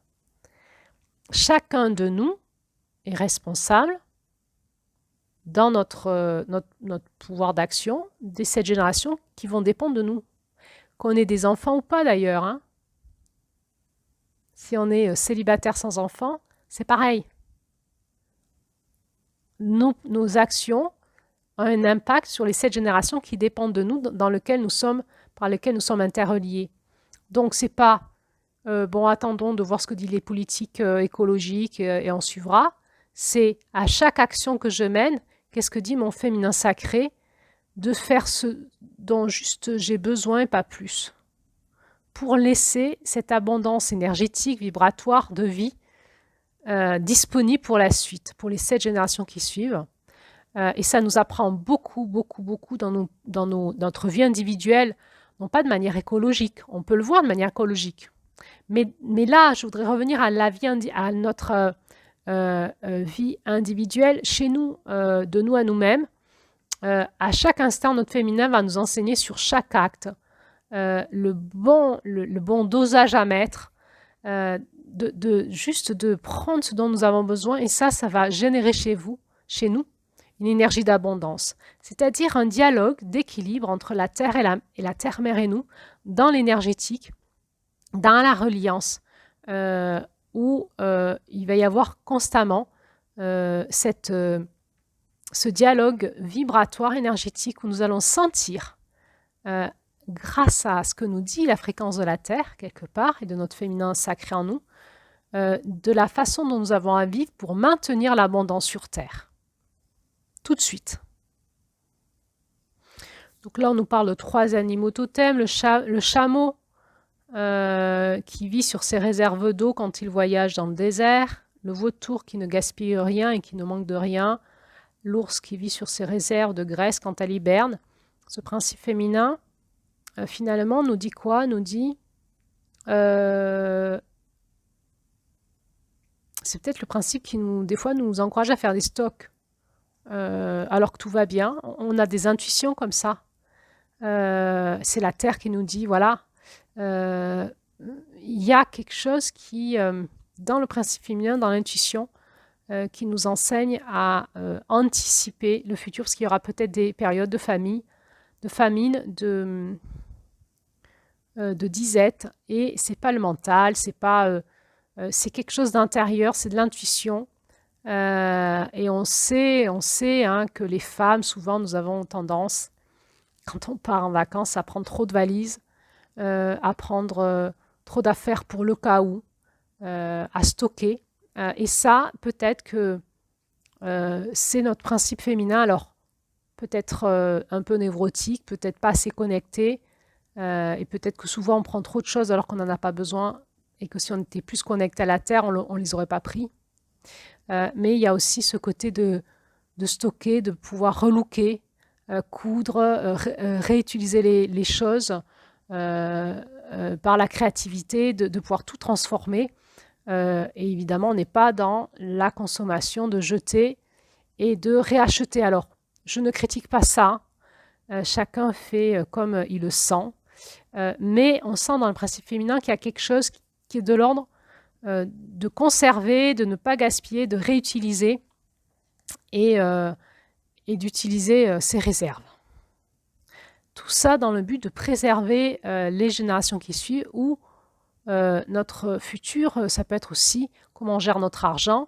Chacun de nous est responsable dans notre pouvoir d'action des 7 générations qui vont dépendre de nous. Qu'on ait des enfants ou pas d'ailleurs. Hein. Si on est célibataire sans enfants, c'est pareil. Nos actions ont un impact sur les 7 générations qui dépendent de nous, par lesquelles nous sommes interreliés. Donc, c'est pas bon, attendons de voir ce que disent les politiques écologiques et on suivra. C'est à chaque action que je mène, qu'est-ce que dit mon féminin sacré, de faire ce dont juste j'ai besoin et pas plus, pour laisser cette abondance énergétique, vibratoire, de vie disponible pour la suite, pour les 7 générations qui suivent. Et ça nous apprend beaucoup, beaucoup, beaucoup dans notre vie individuelle, non pas de manière écologique, on peut le voir de manière écologique. Mais là, je voudrais revenir à notre vie individuelle, chez nous, de nous à nous-mêmes. À chaque instant, notre féminin va nous enseigner sur chaque acte le bon dosage à mettre, juste de prendre ce dont nous avons besoin. Et ça va générer chez nous, une énergie d'abondance, c'est-à-dire un dialogue d'équilibre entre la Terre et la Terre-Mère et nous, dans l'énergétique, dans la reliance, où il va y avoir constamment ce dialogue vibratoire énergétique où nous allons sentir, grâce à ce que nous dit la fréquence de la Terre, quelque part, et de notre féminin sacré en nous, de la façon dont nous avons à vivre pour maintenir l'abondance sur Terre. Tout de suite. Donc là, on nous parle de 3 animaux totems. Le chameau, qui vit sur ses réserves d'eau quand il voyage dans le désert. Le vautour qui ne gaspille rien et qui ne manque de rien. L'ours qui vit sur ses réserves de graisse quand elle hiberne. Ce principe féminin, finalement, nous dit quoi? Nous dit... c'est peut-être le principe qui, des fois, nous encourage à faire des stocks. Alors que tout va bien. On a des intuitions comme ça. C'est la Terre qui nous dit, voilà, il y a quelque chose qui, dans le principe féminin, dans l'intuition, qui nous enseigne à anticiper le futur, parce qu'il y aura peut-être des périodes de famine, de disette, et c'est pas le mental, c'est pas, c'est quelque chose d'intérieur, c'est de l'intuition. Et on sait que les femmes, souvent, nous avons tendance, quand on part en vacances, à prendre trop de valises, à prendre trop d'affaires pour le cas où, à stocker. Et ça, peut-être que c'est notre principe féminin. Alors, peut-être un peu névrotique, peut-être pas assez connecté, et peut-être que souvent on prend trop de choses alors qu'on n'en a pas besoin, et que si on était plus connecté à la Terre, on ne les aurait pas pris. Mais il y a aussi ce côté de stocker, de pouvoir relooker, coudre, réutiliser les choses par la créativité, de pouvoir tout transformer. Et évidemment, on n'est pas dans la consommation de jeter et de réacheter. Alors, je ne critique pas ça. Chacun fait comme il le sent. Mais on sent dans le principe féminin qu'il y a quelque chose qui est de l'ordre de conserver, de ne pas gaspiller, de réutiliser et d'utiliser ses réserves. Tout ça dans le but de préserver les générations qui suivent ou notre futur. Ça peut être aussi comment on gère notre argent.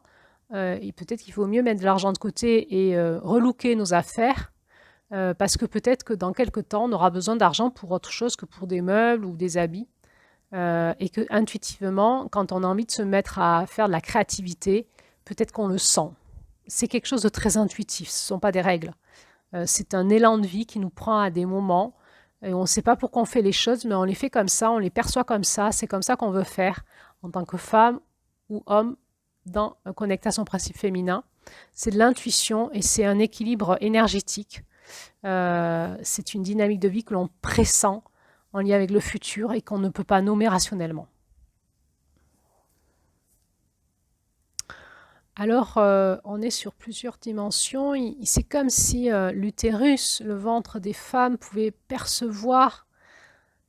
Et peut-être qu'il vaut mieux mettre de l'argent de côté et relooker nos affaires parce que peut-être que dans quelques temps, on aura besoin d'argent pour autre chose que pour des meubles ou des habits. Et que intuitivement, quand on a envie de se mettre à faire de la créativité, peut-être qu'on le sent. C'est quelque chose de très intuitif, ce ne sont pas des règles. C'est un élan de vie qui nous prend à des moments, et on ne sait pas pourquoi on fait les choses, mais on les fait comme ça, on les perçoit comme ça, c'est comme ça qu'on veut faire en tant que femme ou homme connecté à son principe féminin. C'est de l'intuition et c'est un équilibre énergétique. C'est une dynamique de vie que l'on pressent en lien avec le futur et qu'on ne peut pas nommer rationnellement. Alors, on est sur plusieurs dimensions. C'est comme si l'utérus, le ventre des femmes, pouvait percevoir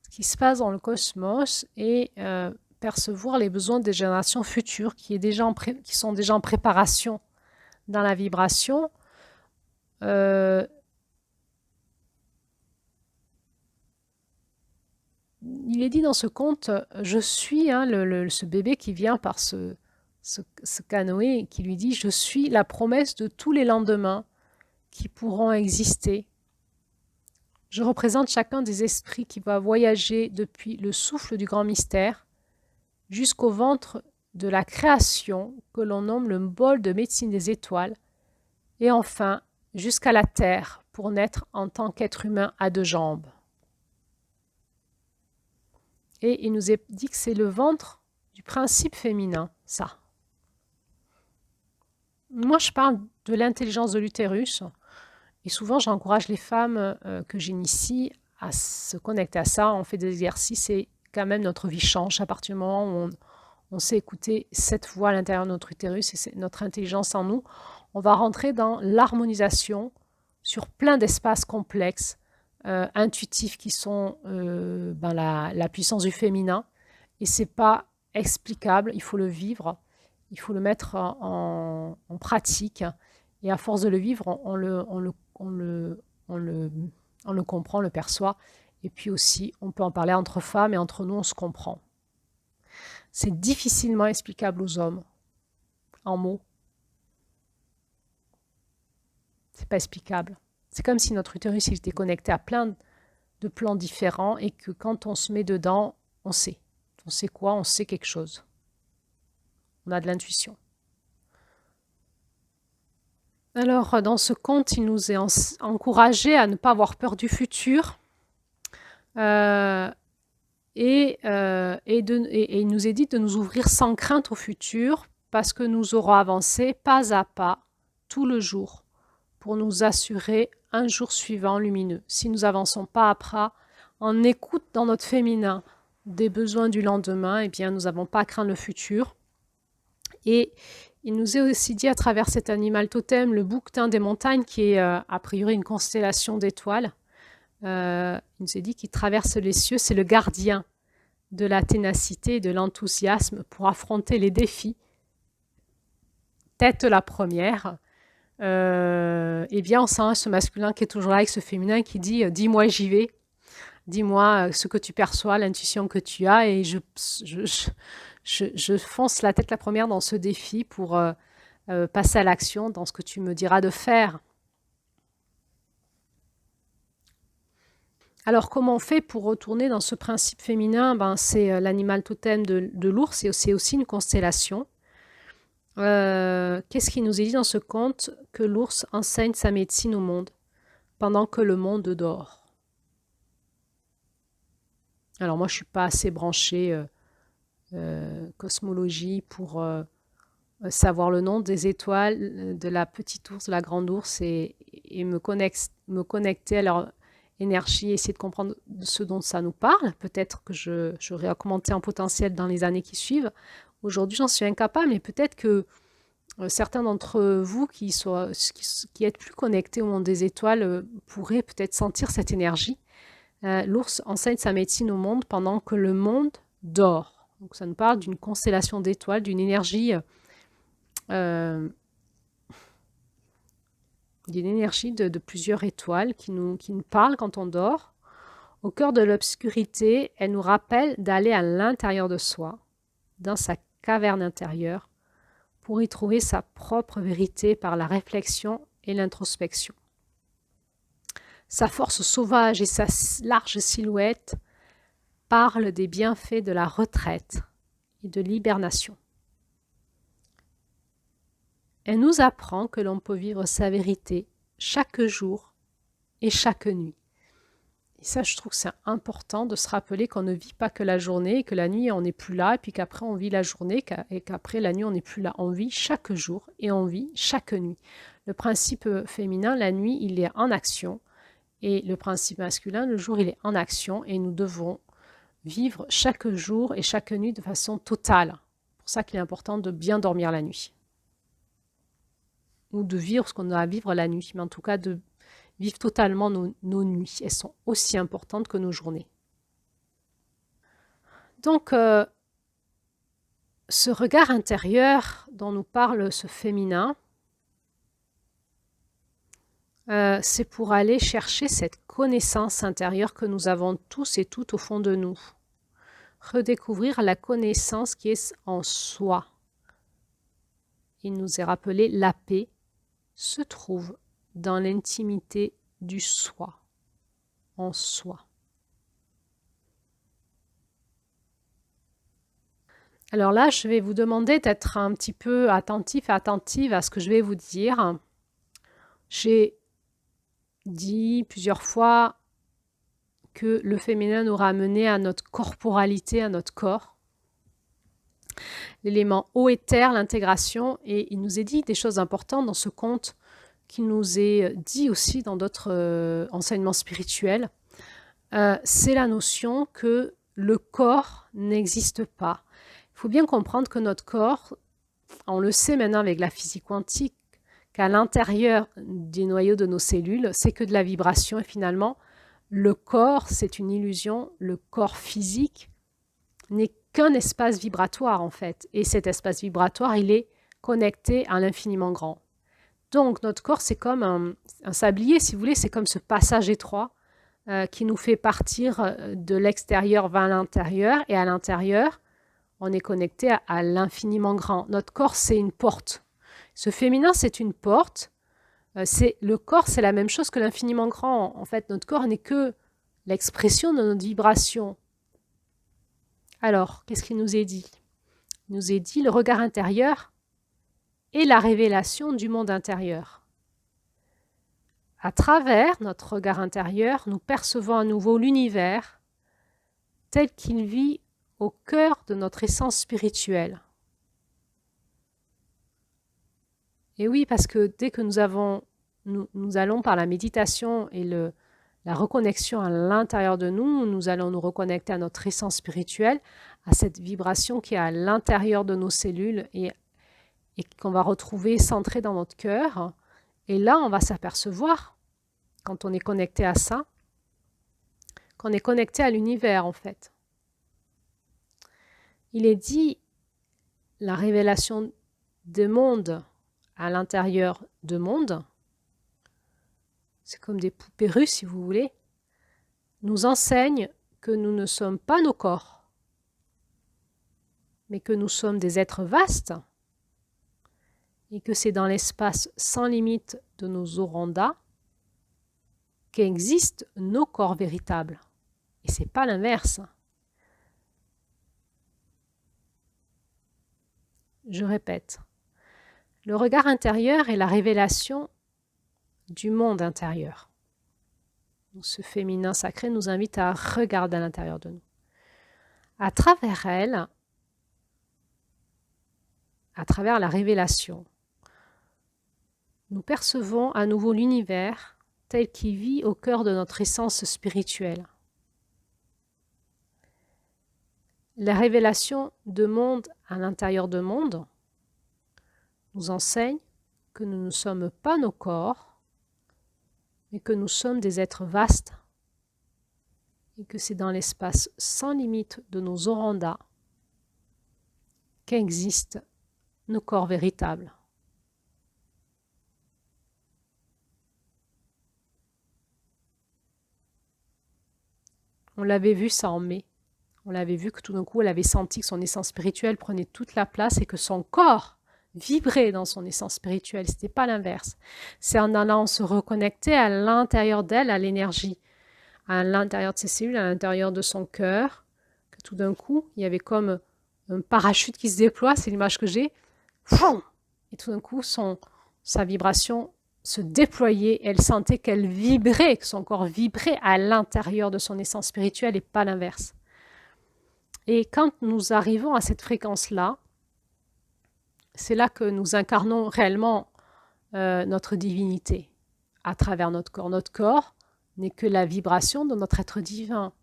ce qui se passe dans le cosmos et percevoir les besoins des générations futures qui sont déjà en préparation dans la vibration. Il est dit dans ce conte, je suis ce bébé qui vient par ce canoë qui lui dit « Je suis la promesse de tous les lendemains qui pourront exister. Je représente chacun des esprits qui va voyager depuis le souffle du grand mystère jusqu'au ventre de la création que l'on nomme le bol de médecine des étoiles et enfin jusqu'à la terre pour naître en tant qu'être humain à 2 jambes. » Et il nous est dit que c'est le ventre du principe féminin, ça. Moi, je parle de l'intelligence de l'utérus et souvent, j'encourage les femmes que j'initie à se connecter à ça. On fait des exercices et quand même, notre vie change à partir du moment où on sait écouter cette voix à l'intérieur de notre utérus et c'est notre intelligence en nous. On va rentrer dans l'harmonisation sur plein d'espaces complexes, intuitifs qui sont la puissance du féminin. Et ce n'est pas explicable, il faut le vivre. Il faut le mettre en pratique Et à force de le vivre, on le comprend, on le perçoit. Et puis aussi, on peut en parler entre femmes et entre nous, on se comprend. C'est difficilement explicable aux hommes, en mots. C'est pas explicable. C'est comme si notre utérus il était connecté à plein de plans différents et que quand on se met dedans, on sait. On sait quoi? On sait quelque chose. On a de l'intuition. Alors, dans ce conte, il nous est encouragé à ne pas avoir peur du futur. Et il nous est dit de nous ouvrir sans crainte au futur parce que nous aurons avancé pas à pas tout le jour pour nous assurer un jour suivant lumineux. Si nous avançons pas à pas, en écoute dans notre féminin des besoins du lendemain, eh bien, nous n'avons pas à craindre le futur. Et il nous est aussi dit à travers cet animal totem, le bouquetin des montagnes, qui est a priori une constellation d'étoiles, il nous est dit qu'il traverse les cieux, c'est le gardien de la ténacité et de l'enthousiasme pour affronter les défis. Tête la première, eh bien on sent ce masculin qui est toujours là avec ce féminin qui dit « dis-moi j'y vais ». Dis-moi ce que tu perçois, l'intuition que tu as, et je fonce la tête la première dans ce défi pour passer à l'action dans ce que tu me diras de faire. Alors, comment on fait pour retourner dans ce principe féminin? C'est l'animal totem de l'ours, et c'est aussi une constellation. Qu'est-ce qui nous est dit dans ce conte? Que l'ours enseigne sa médecine au monde, pendant que le monde dort. Alors moi, je ne suis pas assez branchée cosmologie pour savoir le nom des étoiles, de la petite ours, de la grande ours, et me connecter à leur énergie, essayer de comprendre ce dont ça nous parle. Peut-être que j'aurai augmenté en potentiel dans les années qui suivent. Aujourd'hui, j'en suis incapable, mais peut-être que certains d'entre vous qui êtes plus connectés au monde des étoiles pourraient peut-être sentir cette énergie. L'ours enseigne sa médecine au monde pendant que le monde dort. Donc ça nous parle d'une constellation d'étoiles, d'une énergie de plusieurs étoiles qui nous parlent quand on dort. Au cœur de l'obscurité, elle nous rappelle d'aller à l'intérieur de soi, dans sa caverne intérieure, pour y trouver sa propre vérité par la réflexion et l'introspection. Sa force sauvage et sa large silhouette parlent des bienfaits de la retraite et de l'hibernation. Elle nous apprend que l'on peut vivre sa vérité chaque jour et chaque nuit. Et ça, je trouve que c'est important de se rappeler qu'on ne vit pas que la journée, et que la nuit, on n'est plus là, et puis qu'après, on vit la journée, et qu'après, la nuit, on n'est plus là. On vit chaque jour et on vit chaque nuit. Le principe féminin, la nuit, il est en action. Et le principe masculin, le jour, il est en action et nous devons vivre chaque jour et chaque nuit de façon totale. C'est pour ça qu'il est important de bien dormir la nuit. Ou de vivre ce qu'on a à vivre la nuit, mais en tout cas de vivre totalement nos nuits. Elles sont aussi importantes que nos journées. Donc, ce regard intérieur dont nous parle ce féminin, c'est pour aller chercher cette connaissance intérieure que nous avons tous et toutes au fond de nous. Redécouvrir la connaissance qui est en soi. Il nous est rappelé, la paix se trouve dans l'intimité du soi, en soi. Alors là, je vais vous demander d'être un petit peu attentif et attentive à ce que je vais vous dire. J'ai dit plusieurs fois que le féminin nous ramenait à notre corporalité, à notre corps. L'élément eau et terre, l'intégration, et il nous est dit des choses importantes dans ce conte qui nous est dit aussi dans d'autres enseignements spirituels. C'est la notion que le corps n'existe pas. Il faut bien comprendre que notre corps, on le sait maintenant avec la physique quantique, qu'à l'intérieur des noyaux de nos cellules, c'est que de la vibration et finalement, le corps, c'est une illusion. Le corps physique n'est qu'un espace vibratoire en fait. Et cet espace vibratoire, il est connecté à l'infiniment grand. Donc, notre corps, c'est comme un sablier, si vous voulez, c'est comme ce passage étroit qui nous fait partir de l'extérieur vers l'intérieur. Et à l'intérieur, on est connecté à l'infiniment grand. Notre corps, c'est une porte. Ce féminin, c'est une porte. Le corps, c'est la même chose que l'infiniment grand. En fait, notre corps n'est que l'expression de notre vibration. Alors, qu'est-ce qu'il nous est dit? Il nous est dit le regard intérieur et la révélation du monde intérieur. À travers notre regard intérieur, nous percevons à nouveau l'univers tel qu'il vit au cœur de notre essence spirituelle. Et oui, parce que dès que nous allons par la méditation et la reconnexion à l'intérieur de nous, nous allons nous reconnecter à notre essence spirituelle, à cette vibration qui est à l'intérieur de nos cellules et qu'on va retrouver centrée dans notre cœur. Et là, on va s'apercevoir, quand on est connecté à ça, qu'on est connecté à l'univers en fait. Il est dit, la révélation des mondes à l'intérieur de mondes, c'est comme des poupées russes si vous voulez, nous enseigne que nous ne sommes pas nos corps, mais que nous sommes des êtres vastes et que c'est dans l'espace sans limite de nos orandas qu'existent nos corps véritables. Et c'est pas l'inverse. Je répète, le regard intérieur est la révélation du monde intérieur. Ce féminin sacré nous invite à regarder à l'intérieur de nous. À travers elle, à travers la révélation, nous percevons à nouveau l'univers tel qu'il vit au cœur de notre essence spirituelle. La révélation de monde à l'intérieur de monde nous enseigne que nous ne sommes pas nos corps, mais que nous sommes des êtres vastes et que c'est dans l'espace sans limite de nos orandas qu'existent nos corps véritables. On l'avait vu ça en mai. On l'avait vu que tout d'un coup, elle avait senti que son essence spirituelle prenait toute la place et que son corps vibrait dans son essence spirituelle. Ce n'était pas l'inverse. C'est en allant se reconnecter à l'intérieur d'elle, à l'énergie, à l'intérieur de ses cellules, à l'intérieur de son cœur, que tout d'un coup, il y avait comme un parachute qui se déploie, c'est l'image que j'ai, et tout d'un coup, sa vibration se déployait, elle sentait qu'elle vibrait, que son corps vibrait à l'intérieur de son essence spirituelle et pas l'inverse. Et quand nous arrivons à cette fréquence-là, c'est là que nous incarnons réellement notre divinité à travers notre corps. Notre corps n'est que la vibration de notre être divin.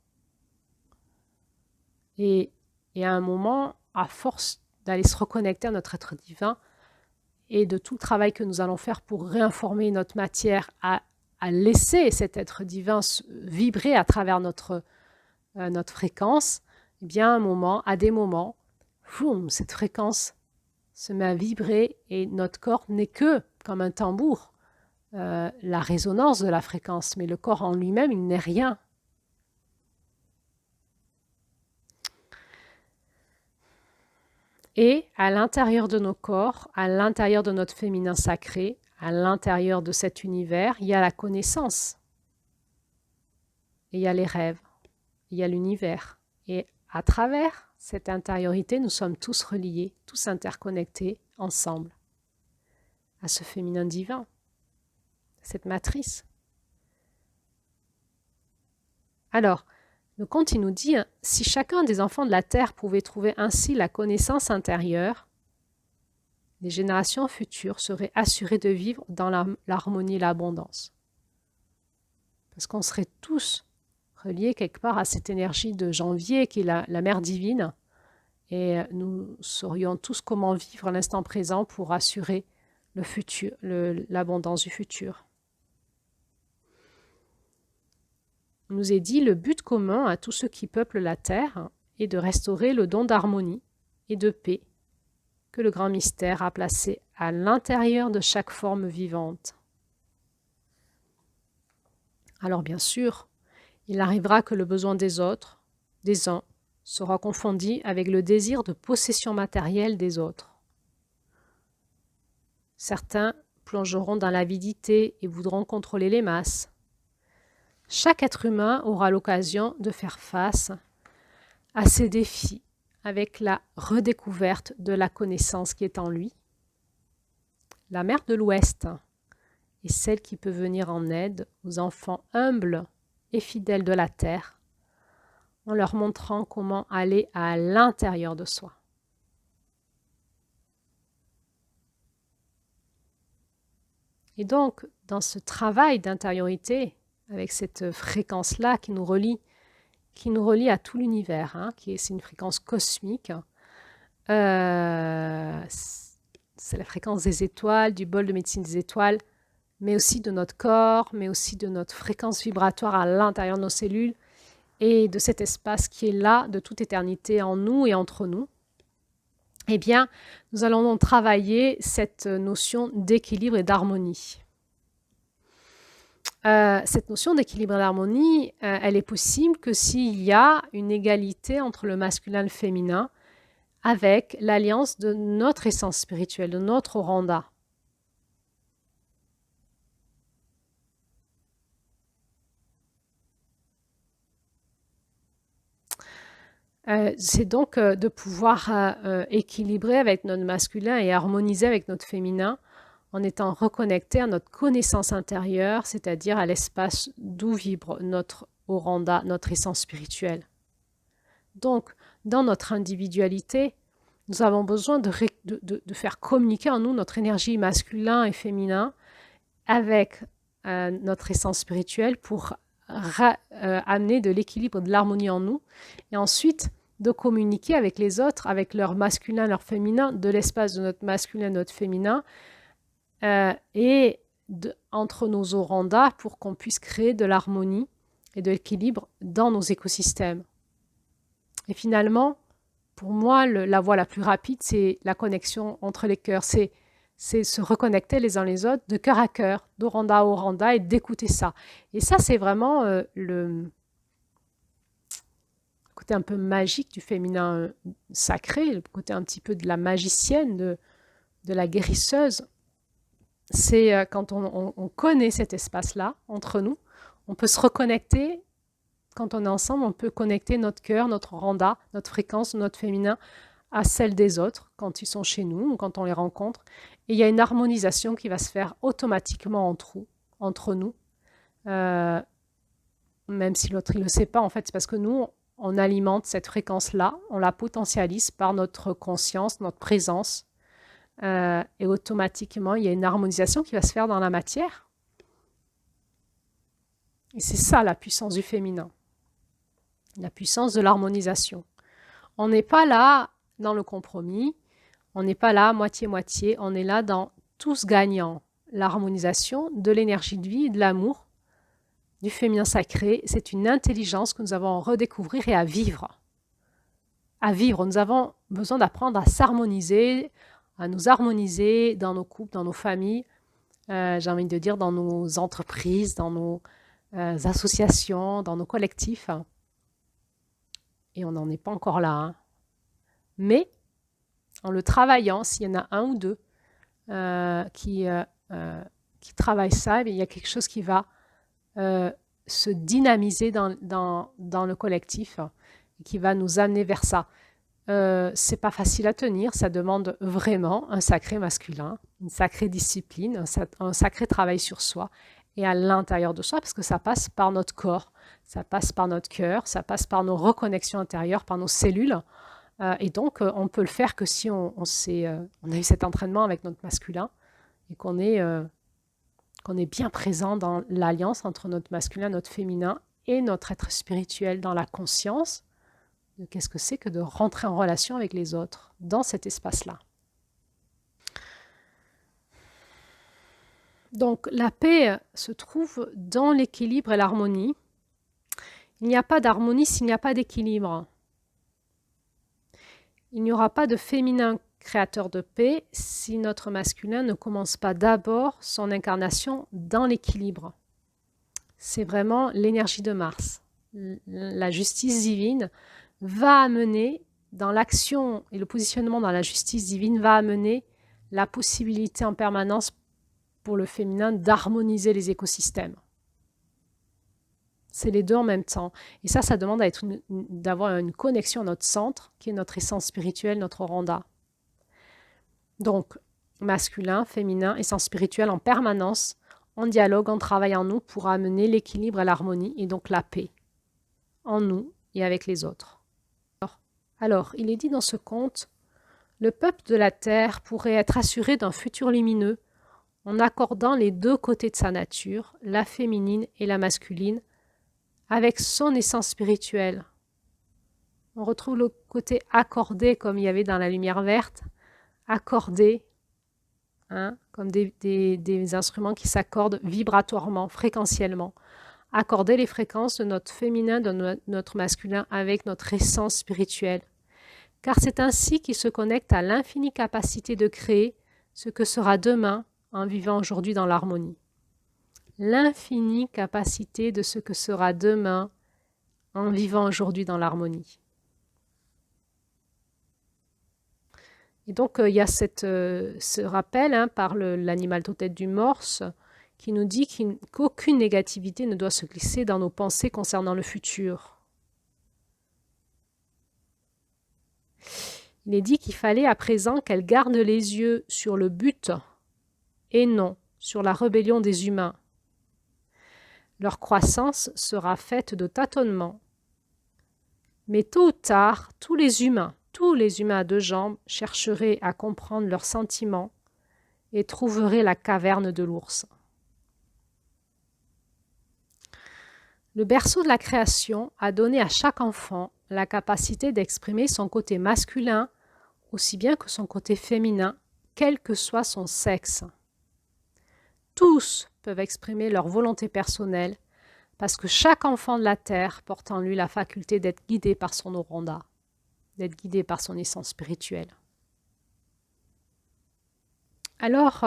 Et à un moment, à force d'aller se reconnecter à notre être divin et de tout le travail que nous allons faire pour réinformer notre matière à laisser cet être divin vibrer à travers notre fréquence, eh bien, à des moments, cette fréquence se met à vibrer et notre corps n'est que comme un tambour, la résonance de la fréquence, mais le corps en lui-même, il n'est rien. Et à l'intérieur de nos corps, à l'intérieur de notre féminin sacré, à l'intérieur de cet univers, il y a la connaissance. Et il y a les rêves. Il y a l'univers. Et à travers cette intériorité, nous sommes tous reliés, tous interconnectés ensemble à ce féminin divin, cette matrice. Alors, le conte, il nous dit, si chacun des enfants de la Terre pouvait trouver ainsi la connaissance intérieure, les générations futures seraient assurées de vivre dans l'harmonie et l'abondance. Parce qu'on serait tous reliés quelque part à cette énergie de janvier qui est la mère divine, et nous saurions tous comment vivre l'instant présent pour assurer le futur, l'abondance du futur. Il nous est dit, le but commun à tous ceux qui peuplent la terre est de restaurer le don d'harmonie et de paix que le grand mystère a placé à l'intérieur de chaque forme vivante. Alors bien sûr, il arrivera que le besoin des autres, des uns, sera confondu avec le désir de possession matérielle des autres. Certains plongeront dans l'avidité et voudront contrôler les masses. Chaque être humain aura l'occasion de faire face à ces défis avec la redécouverte de la connaissance qui est en lui. La mère de l'Ouest est celle qui peut venir en aide aux enfants humbles et fidèles de la terre en leur montrant comment aller à l'intérieur de soi. Et donc, dans ce travail d'intériorité, avec cette fréquence-là qui nous relie à tout l'univers, hein, c'est une fréquence cosmique, c'est la fréquence des étoiles, du bol de médecine des étoiles, mais aussi de notre corps, mais aussi de notre fréquence vibratoire à l'intérieur de nos cellules et de cet espace qui est là, de toute éternité en nous et entre nous. Eh bien, nous allons donc travailler cette notion d'équilibre et d'harmonie. Cette notion d'équilibre et d'harmonie, elle est possible que s'il y a une égalité entre le masculin et le féminin avec l'alliance de notre essence spirituelle, de notre Oranda. C'est donc de pouvoir équilibrer avec notre masculin et harmoniser avec notre féminin en étant reconnecté à notre connaissance intérieure, c'est-à-dire à l'espace d'où vibre notre Oranda, notre essence spirituelle. Donc, dans notre individualité, nous avons besoin de faire communiquer en nous notre énergie masculin et féminin avec notre essence spirituelle pour amener de l'équilibre, de l'harmonie en nous, et ensuite de communiquer avec les autres, avec leur masculin, leur féminin, de l'espace de notre masculin et notre féminin, entre nos orandas pour qu'on puisse créer de l'harmonie et de l'équilibre dans nos écosystèmes. Et finalement, pour moi, la voie la plus rapide, c'est la connexion entre les cœurs, c'est se reconnecter les uns les autres de cœur à cœur, d'oranda à oranda, et d'écouter ça. Et ça, c'est vraiment le côté un peu magique du féminin sacré, le côté un petit peu de la magicienne, de la guérisseuse. C'est quand on connaît cet espace-là entre nous, on peut se reconnecter. Quand on est ensemble, on peut connecter notre cœur, notre oranda, notre fréquence, notre féminin à celle des autres quand ils sont chez nous ou quand on les rencontre. Et il y a une harmonisation qui va se faire automatiquement entre nous, même si l'autre ne le sait pas. En fait, c'est parce que nous, on alimente cette fréquence-là, on la potentialise par notre conscience, notre présence. Et automatiquement, il y a une harmonisation qui va se faire dans la matière. Et c'est ça la puissance du féminin, la puissance de l'harmonisation. On n'est pas là dans le compromis, on n'est pas là moitié-moitié, on est là dans tous gagnants. L'harmonisation de l'énergie de vie et de l'amour, du féminin sacré, c'est une intelligence que nous avons à redécouvrir et à vivre. À vivre, nous avons besoin d'apprendre à s'harmoniser, à nous harmoniser dans nos couples, dans nos familles, j'ai envie de dire dans nos entreprises, dans nos associations, dans nos collectifs. Et on n'en est pas encore là, hein. Mais en le travaillant, s'il y en a un ou deux qui travaillent ça, il y a quelque chose qui va se dynamiser dans le collectif et qui va nous amener vers ça. C'est pas facile à tenir, ça demande vraiment un sacré masculin, une sacrée discipline, un sacré travail sur soi et à l'intérieur de soi, parce que ça passe par notre corps, ça passe par notre cœur, ça passe par nos reconnexions intérieures, par nos cellules. Et donc, on peut le faire que si on a eu cet entraînement avec notre masculin et qu'on est bien présent dans l'alliance entre notre masculin, notre féminin et notre être spirituel dans la conscience de qu'est-ce que c'est que de rentrer en relation avec les autres dans cet espace-là. Donc, la paix se trouve dans l'équilibre et l'harmonie. Il n'y a pas d'harmonie s'il n'y a pas d'équilibre. Il n'y aura pas de féminin créateur de paix si notre masculin ne commence pas d'abord son incarnation dans l'équilibre. C'est vraiment l'énergie de Mars. La justice divine va amener, dans l'action et le positionnement dans la justice divine, va amener la possibilité en permanence pour le féminin d'harmoniser les écosystèmes. C'est les deux en même temps. Et ça demande d'avoir une connexion à notre centre, qui est notre essence spirituelle, notre Oranda. Donc, masculin, féminin, essence spirituelle en permanence, en dialogue, en travail en nous pour amener l'équilibre et l'harmonie, et donc la paix, en nous et avec les autres. Alors, il est dit dans ce conte, le peuple de la terre pourrait être assuré d'un futur lumineux en accordant les deux côtés de sa nature, la féminine et la masculine, avec son essence spirituelle. On retrouve le côté accordé comme il y avait dans la lumière verte, accordé, comme des instruments qui s'accordent vibratoirement, fréquentiellement. Accorder les fréquences de notre féminin, de notre masculin avec notre essence spirituelle. Car c'est ainsi qu'il se connecte à l'infinie capacité de créer ce que sera demain en vivant aujourd'hui dans l'harmonie. L'infinie capacité de ce que sera demain en vivant aujourd'hui dans l'harmonie. Et donc, il y a ce rappel par l'animal tête du morse qui nous dit qu'aucune négativité ne doit se glisser dans nos pensées concernant le futur. Il est dit qu'il fallait à présent qu'elle garde les yeux sur le but et non sur la rébellion des humains. Leur croissance sera faite de tâtonnements. Mais tôt ou tard, tous les humains à deux jambes chercheraient à comprendre leurs sentiments et trouveraient la caverne de l'ours. Le berceau de la création a donné à chaque enfant la capacité d'exprimer son côté masculin aussi bien que son côté féminin, quel que soit son sexe. Tous peuvent exprimer leur volonté personnelle parce que chaque enfant de la Terre porte en lui la faculté d'être guidé par son Oranda, d'être guidé par son essence spirituelle. Alors,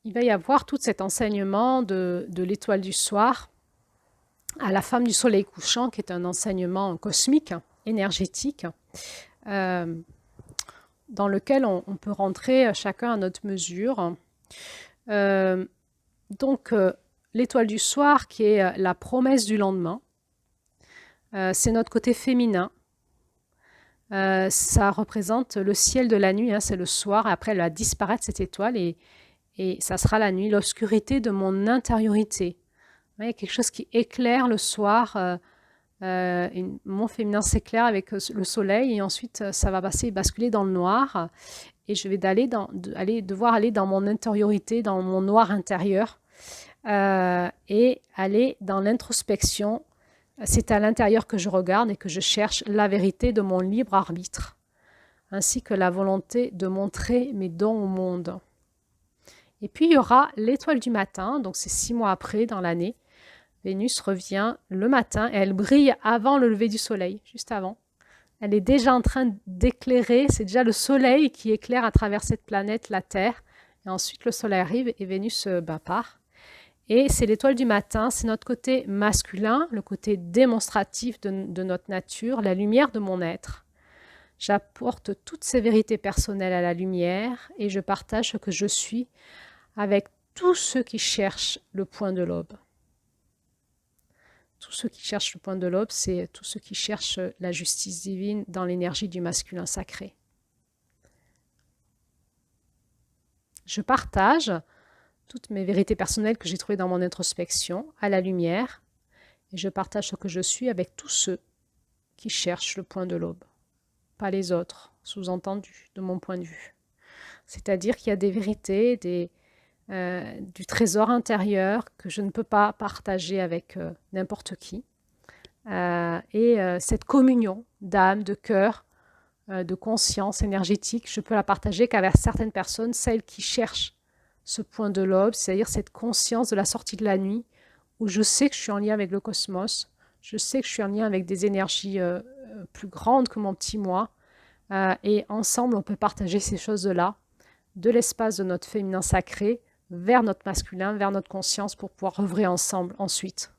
il va y avoir tout cet enseignement de l'étoile du soir à la femme du soleil couchant, qui est un enseignement cosmique, énergétique, dans lequel on peut rentrer chacun à notre mesure. Donc, l'étoile du soir, qui est la promesse du lendemain, c'est notre côté féminin. Ça représente le ciel de la nuit, c'est le soir, et après elle va disparaître cette étoile, et ça sera la nuit, l'obscurité de mon intériorité. Il y a quelque chose qui éclaire le soir, mon féminin s'éclaire avec le soleil, et ensuite ça va basculer dans le noir, et je vais devoir aller dans mon intériorité, dans mon noir intérieur, et aller dans l'introspection. C'est à l'intérieur que je regarde et que je cherche la vérité de mon libre arbitre, ainsi que la volonté de montrer mes dons au monde. Et puis il y aura l'étoile du matin, donc c'est 6 mois après dans l'année. Vénus revient le matin et elle brille avant le lever du soleil, juste avant. Elle est déjà en train d'éclairer, c'est déjà le soleil qui éclaire à travers cette planète, la Terre. Et ensuite le soleil arrive et Vénus part. Et c'est l'étoile du matin, c'est notre côté masculin, le côté démonstratif de notre nature, la lumière de mon être. J'apporte toutes ces vérités personnelles à la lumière et je partage ce que je suis avec tous ceux qui cherchent le point de l'aube. Tous ceux qui cherchent le point de l'aube, c'est tous ceux qui cherchent la justice divine dans l'énergie du masculin sacré. Je partage toutes mes vérités personnelles que j'ai trouvées dans mon introspection à la lumière et je partage ce que je suis avec tous ceux qui cherchent le point de l'aube, pas les autres, sous-entendu de mon point de vue. C'est-à-dire qu'il y a des vérités, du trésor intérieur que je ne peux pas partager avec n'importe qui. Cette communion d'âme, de cœur, de conscience énergétique, je peux la partager qu'avec certaines personnes, celles qui cherchent ce point de l'aube, c'est-à-dire cette conscience de la sortie de la nuit, où je sais que je suis en lien avec le cosmos, je sais que je suis en lien avec des énergies plus grandes que mon petit moi, Et ensemble, on peut partager ces choses-là, de l'espace de notre féminin sacré vers notre masculin, vers notre conscience, pour pouvoir œuvrer ensemble ensuite.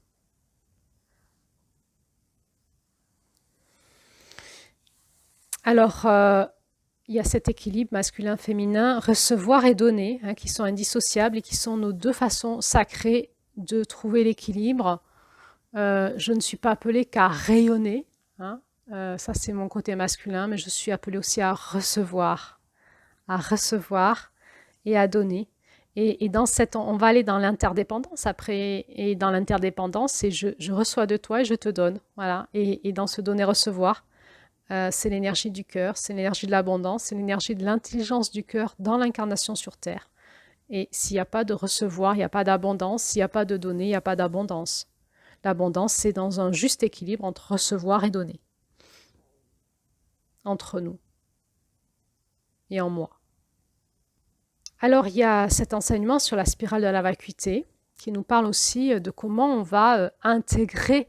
Alors, il y a cet équilibre masculin-féminin, recevoir et donner, hein, qui sont indissociables et qui sont nos deux façons sacrées de trouver l'équilibre. Je ne suis pas appelée qu'à rayonner, hein, ça c'est mon côté masculin, mais je suis appelée aussi à recevoir et à donner. Et dans cette, on va aller dans l'interdépendance après, et dans l'interdépendance, c'est je reçois de toi et je te donne, voilà. Et dans ce donner-recevoir, c'est l'énergie du cœur, c'est l'énergie de l'abondance, c'est l'énergie de l'intelligence du cœur dans l'incarnation sur Terre. Et s'il n'y a pas de recevoir, il n'y a pas d'abondance, s'il n'y a pas de donner, il n'y a pas d'abondance. L'abondance, c'est dans un juste équilibre entre recevoir et donner, entre nous et en moi. Alors, il y a cet enseignement sur la spirale de la vacuité qui nous parle aussi de comment on va intégrer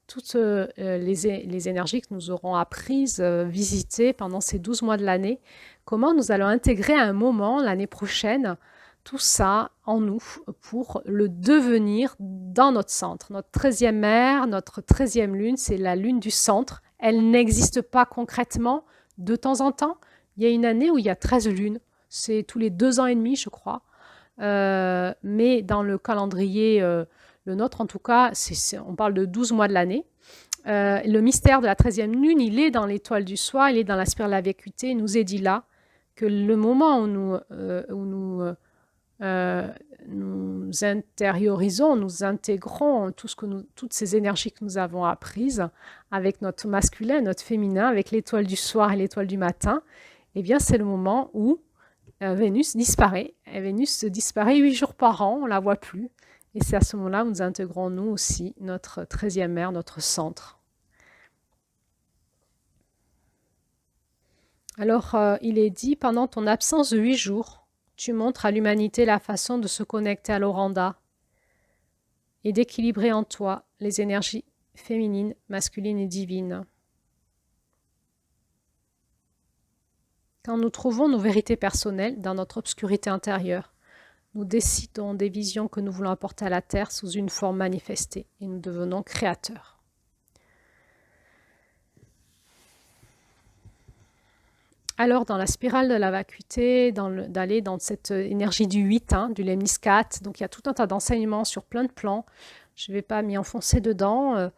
toutes les énergies que nous aurons apprises, visitées pendant ces 12 mois de l'année, comment nous allons intégrer à un moment, l'année prochaine, tout ça en nous pour le devenir dans notre centre. Notre 13e mère, notre 13e lune, c'est la lune du centre. Elle n'existe pas concrètement de temps en temps. Il y a une année où il y a 13 lunes. C'est tous les 2 ans et demi, je crois. Mais dans le calendrier, le nôtre en tout cas, on parle de 12 mois de l'année. Le mystère de la 13e lune, il est dans l'étoile du soir, il est dans la spirale de la vacuité. Il nous est dit là que le moment où nous intériorisons, nous intégrons toutes ces énergies que nous avons apprises avec notre masculin, notre féminin, avec l'étoile du soir et l'étoile du matin, eh bien c'est le moment où Vénus disparaît. Et Vénus disparaît 8 jours par an, on ne la voit plus. Et c'est à ce moment-là où nous intégrons nous aussi notre 13e mère, notre centre. Alors, il est dit, pendant ton absence de 8 jours, tu montres à l'humanité la façon de se connecter à l'Oranda et d'équilibrer en toi les énergies féminines, masculines et divines. Quand nous trouvons nos vérités personnelles dans notre obscurité intérieure, nous décidons des visions que nous voulons apporter à la Terre sous une forme manifestée et nous devenons créateurs. Alors, dans la spirale de la vacuité, d'aller dans cette énergie du 8, hein, du lemniscat, donc il y a tout un tas d'enseignements sur plein de plans. Je ne vais pas m'y enfoncer dedans,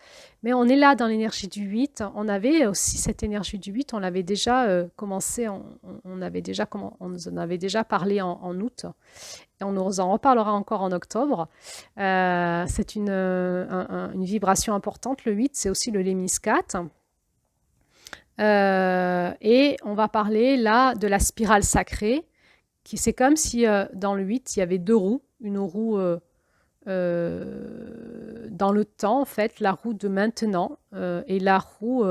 mais on est là dans l'énergie du 8. On avait aussi cette énergie du 8, on l'avait déjà commencé, on en avait déjà parlé en août, et on nous en reparlera encore en octobre. C'est une vibration importante, le 8, c'est aussi le lemniscat. Et on va parler là de la spirale sacrée, qui c'est comme si dans le 8, il y avait 2 roues, une roue dans le temps, en fait, la roue de maintenant et la roue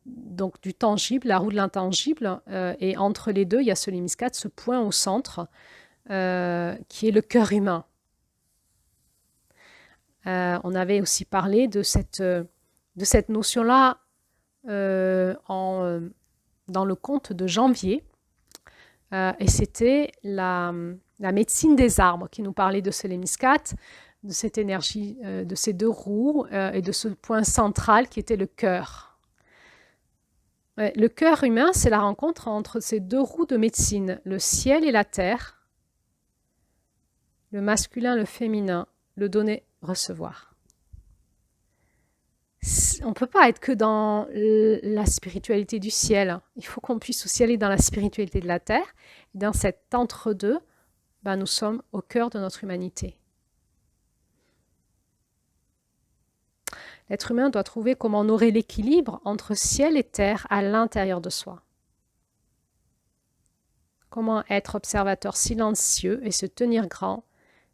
donc du tangible, la roue de l'intangible. Et entre les deux, il y a ce lemniscat, ce point au centre, qui est le cœur humain. On avait aussi parlé de cette notion-là dans le conte de janvier, et c'était la médecine des arbres qui nous parlait de ce lemniscat, de cette énergie, de ces 2 roues et de ce point central qui était le cœur. Le cœur humain, c'est la rencontre entre ces 2 roues de médecine, le ciel et la terre, le masculin, le féminin, le donner-recevoir. On ne peut pas être que dans la spiritualité du ciel. Il faut qu'on puisse aussi aller dans la spiritualité de la terre. Dans cet entre-deux, nous sommes au cœur de notre humanité. L'être humain doit trouver comment honorer l'équilibre entre ciel et terre à l'intérieur de soi. Comment être observateur silencieux et se tenir grand,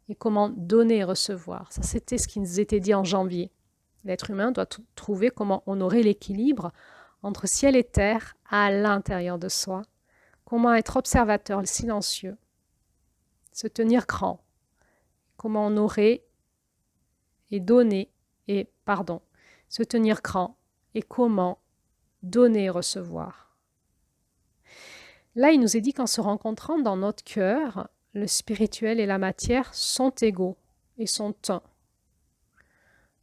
et comment donner et recevoir. Ça, c'était ce qui nous était dit en janvier. L'être humain doit trouver comment honorer l'équilibre entre ciel et terre à l'intérieur de soi. Comment être observateur silencieux, se tenir grand. Comment honorer et donner se tenir grand et comment donner et recevoir. Là, il nous est dit qu'en se rencontrant dans notre cœur, le spirituel et la matière sont égaux et sont un.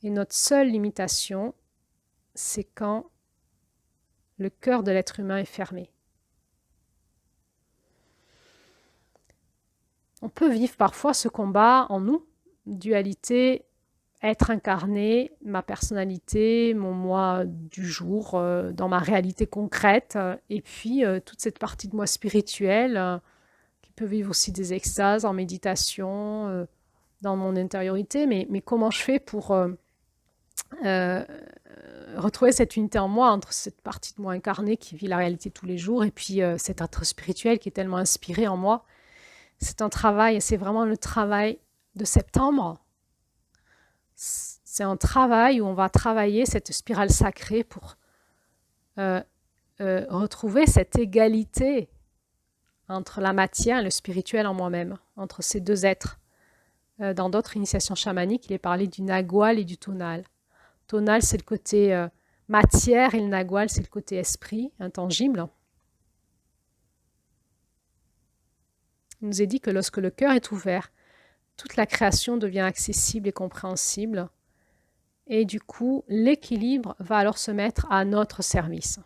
Et notre seule limitation, c'est quand le cœur de l'être humain est fermé. On peut vivre parfois ce combat en nous, dualité, être incarné, ma personnalité, mon moi du jour, dans ma réalité concrète, et puis toute cette partie de moi spirituelle qui peut vivre aussi des extases en méditation, dans mon intériorité, mais comment je fais pour retrouver cette unité en moi entre cette partie de moi incarnée qui vit la réalité tous les jours et puis cet être spirituel qui est tellement inspiré en moi. C'est un travail, et c'est vraiment le travail de septembre. C'est un travail où on va travailler cette spirale sacrée pour retrouver cette égalité entre la matière et le spirituel en moi-même, entre ces deux êtres. Dans d'autres initiations chamaniques, il est parlé du nagual et du tonal. Tonal, c'est le côté matière, et le nagual, c'est le côté esprit, intangible. Il nous est dit que lorsque le cœur est ouvert, toute la création devient accessible et compréhensible. Et du coup, l'équilibre va alors se mettre à notre service.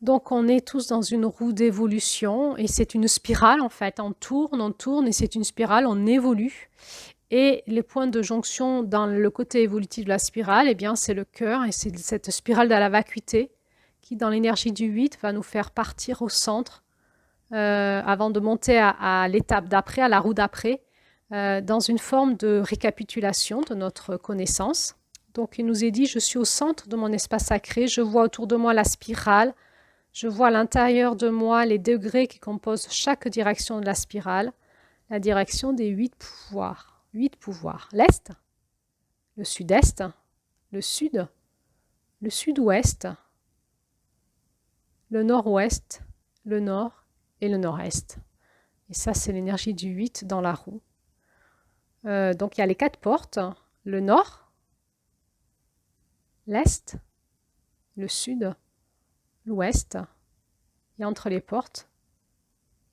Donc on est tous dans une roue d'évolution et c'est une spirale en fait. On tourne et c'est une spirale, on évolue. Et les points de jonction dans le côté évolutif de la spirale, eh bien c'est le cœur et c'est cette spirale de la vacuité qui dans l'énergie du 8 va nous faire partir au centre avant de monter à l'étape d'après, à la roue d'après, dans une forme de récapitulation de notre connaissance. Donc il nous est dit, je suis au centre de mon espace sacré, je vois autour de moi la spirale, je vois à l'intérieur de moi les degrés qui composent chaque direction de la spirale, la direction des 8 pouvoirs. 8 pouvoirs. L'Est, le Sud-Est, le Sud, le Sud-Ouest, le Nord-Ouest, le Nord et le Nord-Est. Et ça, c'est l'énergie du 8 dans la roue. Donc, il y a les 4 portes, le Nord, l'Est, le Sud, l'Ouest. Et entre les portes,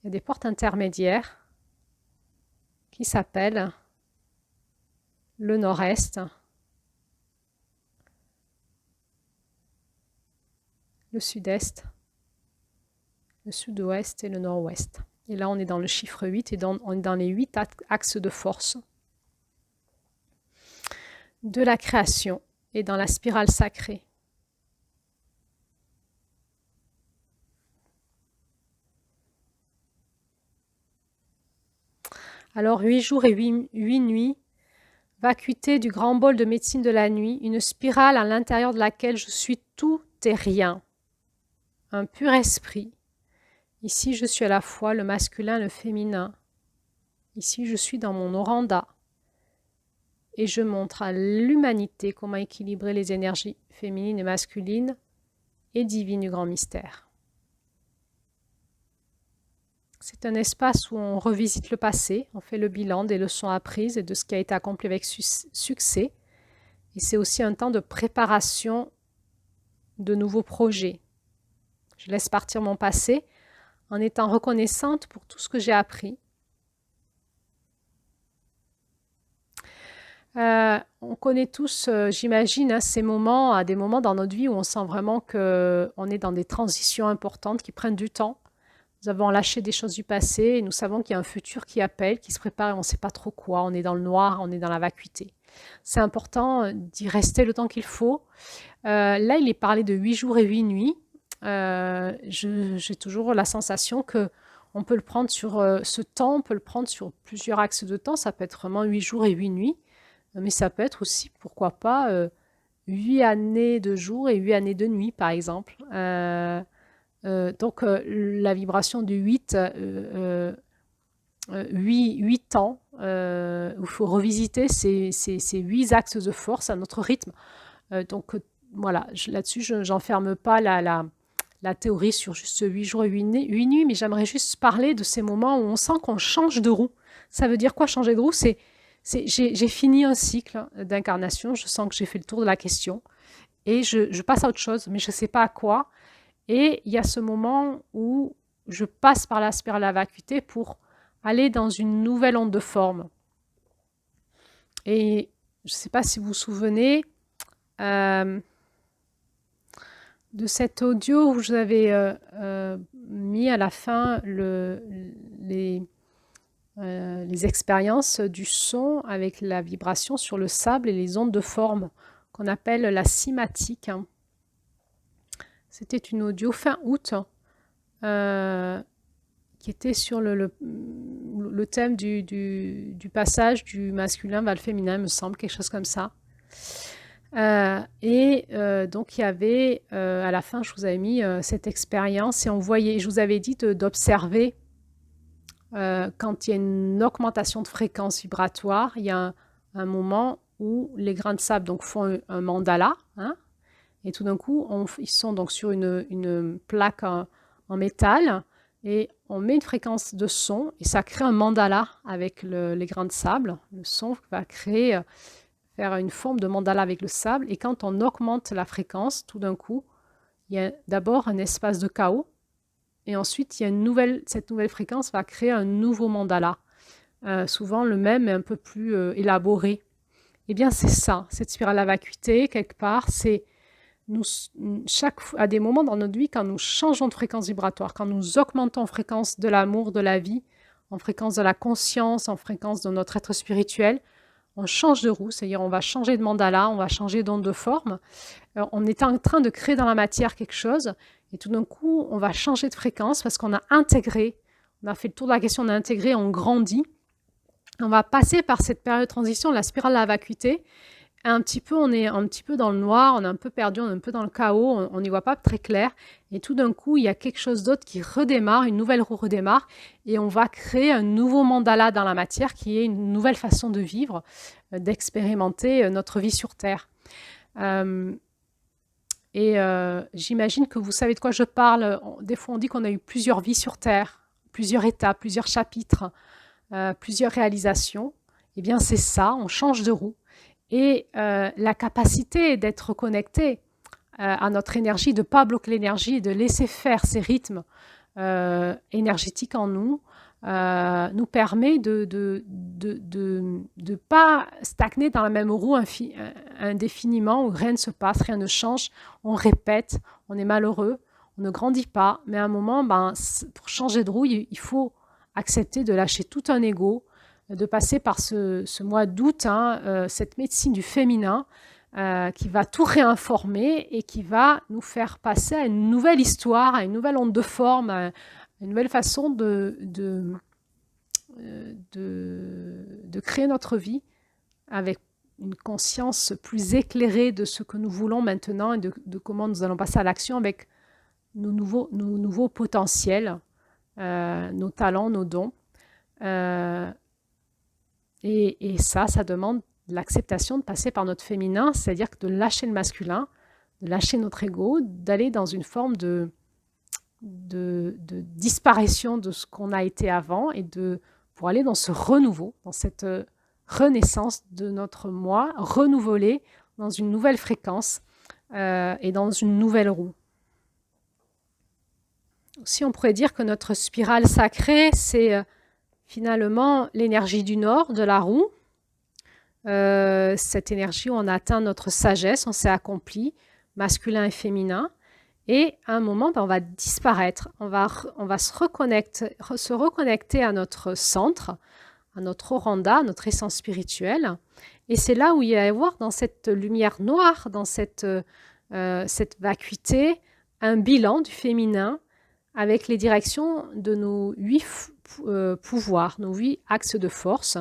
il y a des portes intermédiaires qui s'appellent le Nord-Est, le Sud-Est, le Sud-Ouest et le Nord-Ouest. Et là, on est dans le chiffre 8 et on est dans les 8 axes de force de la création et dans la spirale sacrée. Alors, 8 jours et 8 nuits, vacuité du grand bol de médecine de la nuit, une spirale à l'intérieur de laquelle je suis tout et rien. Un pur esprit. Ici, je suis à la fois le masculin et le féminin. Ici, je suis dans mon oranda. Et je montre à l'humanité comment équilibrer les énergies féminines et masculines et divines du grand mystère. C'est un espace où on revisite le passé, on fait le bilan des leçons apprises et de ce qui a été accompli avec succès. Et c'est aussi un temps de préparation de nouveaux projets. Je laisse partir mon passé en étant reconnaissante pour tout ce que j'ai appris. On connaît tous, j'imagine, ces moments, des moments dans notre vie où on sent vraiment qu'on est dans des transitions importantes qui prennent du temps. Nous avons lâché des choses du passé et nous savons qu'il y a un futur qui appelle, qui se prépare et on ne sait pas trop quoi. On est dans le noir, on est dans la vacuité. C'est important d'y rester le temps qu'il faut. Là, il est parlé de 8 jours et 8 nuits. J'ai toujours la sensation qu'on peut le prendre sur ce temps, on peut le prendre sur plusieurs axes de temps. Ça peut être vraiment 8 jours et 8 nuits. Mais ça peut être aussi, pourquoi pas, 8 années de jours et 8 années de nuit, par exemple. Donc, la vibration du 8, 8 ans, où il faut revisiter ces 8 axes de force à notre rythme. Donc, voilà, là-dessus, je n'enferme pas la théorie sur juste 8 jours et 8 nuits, mais j'aimerais juste parler de ces moments où on sent qu'on change de roue. Ça veut dire quoi changer de roue? j'ai fini un cycle d'incarnation, je sens que j'ai fait le tour de la question et je passe à autre chose, mais je ne sais pas à quoi. Et il y a ce moment où je passe par la spirale de la vacuité pour aller dans une nouvelle onde de forme. Et je ne sais pas si vous vous souvenez de cet audio où je vous avais mis à la fin les expériences du son avec la vibration sur le sable et les ondes de forme qu'on appelle la cymatique. C'était une audio fin août qui était sur le thème du passage du masculin vers le féminin, il me semble, quelque chose comme ça. Donc il y avait, à la fin, je vous avais mis cette expérience et on voyait, je vous avais dit d'observer quand il y a une augmentation de fréquence vibratoire, il y a un moment où les grains de sable donc, font un mandala, hein, et tout d'un coup, ils sont donc sur une plaque en métal et on met une fréquence de son et ça crée un mandala avec les grains de sable. Le son va faire une forme de mandala avec le sable et quand on augmente la fréquence, tout d'un coup, il y a d'abord un espace de chaos et ensuite il y a cette nouvelle fréquence va créer un nouveau mandala, souvent le même mais un peu plus élaboré. Eh bien c'est ça, cette spirale à vacuité, quelque part, c'est à des moments dans notre vie, quand nous changeons de fréquence vibratoire, quand nous augmentons en fréquence de l'amour, de la vie, en fréquence de la conscience, en fréquence de notre être spirituel, on change de roue, c'est-à-dire on va changer de mandala, on va changer d'onde de forme. On est en train de créer dans la matière quelque chose et tout d'un coup, on va changer de fréquence parce qu'on a intégré, on a fait le tour de la question, on a intégré, on grandit. On va passer par cette période de transition, la spirale de la vacuité. On est un petit peu dans le noir, on est un peu perdu, on est un peu dans le chaos, on n'y voit pas très clair. Et tout d'un coup, il y a quelque chose d'autre qui redémarre, une nouvelle roue redémarre, et on va créer un nouveau mandala dans la matière qui est une nouvelle façon de vivre, d'expérimenter notre vie sur Terre. J'imagine que vous savez de quoi je parle. Des fois, on dit qu'on a eu plusieurs vies sur Terre, plusieurs étapes, plusieurs chapitres, plusieurs réalisations. Eh bien, c'est ça, on change de roue. Et la capacité d'être connecté à notre énergie, de ne pas bloquer l'énergie, de laisser faire ces rythmes énergétiques en nous, nous permet de pas stagner dans la même roue indéfiniment où rien ne se passe, rien ne change, on répète, on est malheureux, on ne grandit pas. Mais à un moment, pour changer de roue, il faut accepter de lâcher tout un ego, de passer par ce mois d'août, cette médecine du féminin qui va tout réinformer et qui va nous faire passer à une nouvelle histoire, à une nouvelle onde de forme, à une nouvelle façon de créer notre vie avec une conscience plus éclairée de ce que nous voulons maintenant et de comment nous allons passer à l'action avec nos nouveaux potentiels, nos talents, nos dons. Et ça demande l'acceptation de passer par notre féminin, c'est-à-dire de lâcher le masculin, de lâcher notre ego, d'aller dans une forme de disparition de ce qu'on a été avant et pour aller dans ce renouveau, dans cette renaissance de notre moi, renouvelé dans une nouvelle fréquence et dans une nouvelle roue. Aussi, on pourrait dire que notre spirale sacrée, c'est finalement l'énergie du nord de la roue, cette énergie où on a atteint notre sagesse, on s'est accompli, masculin et féminin, et à un moment, on va disparaître, on va se reconnecter à notre centre, à notre oranda, à notre essence spirituelle, et c'est là où il va y avoir dans cette lumière noire, dans cette vacuité, un bilan du féminin avec les directions de nos 8 pouvoirs, nos 8 axes de force,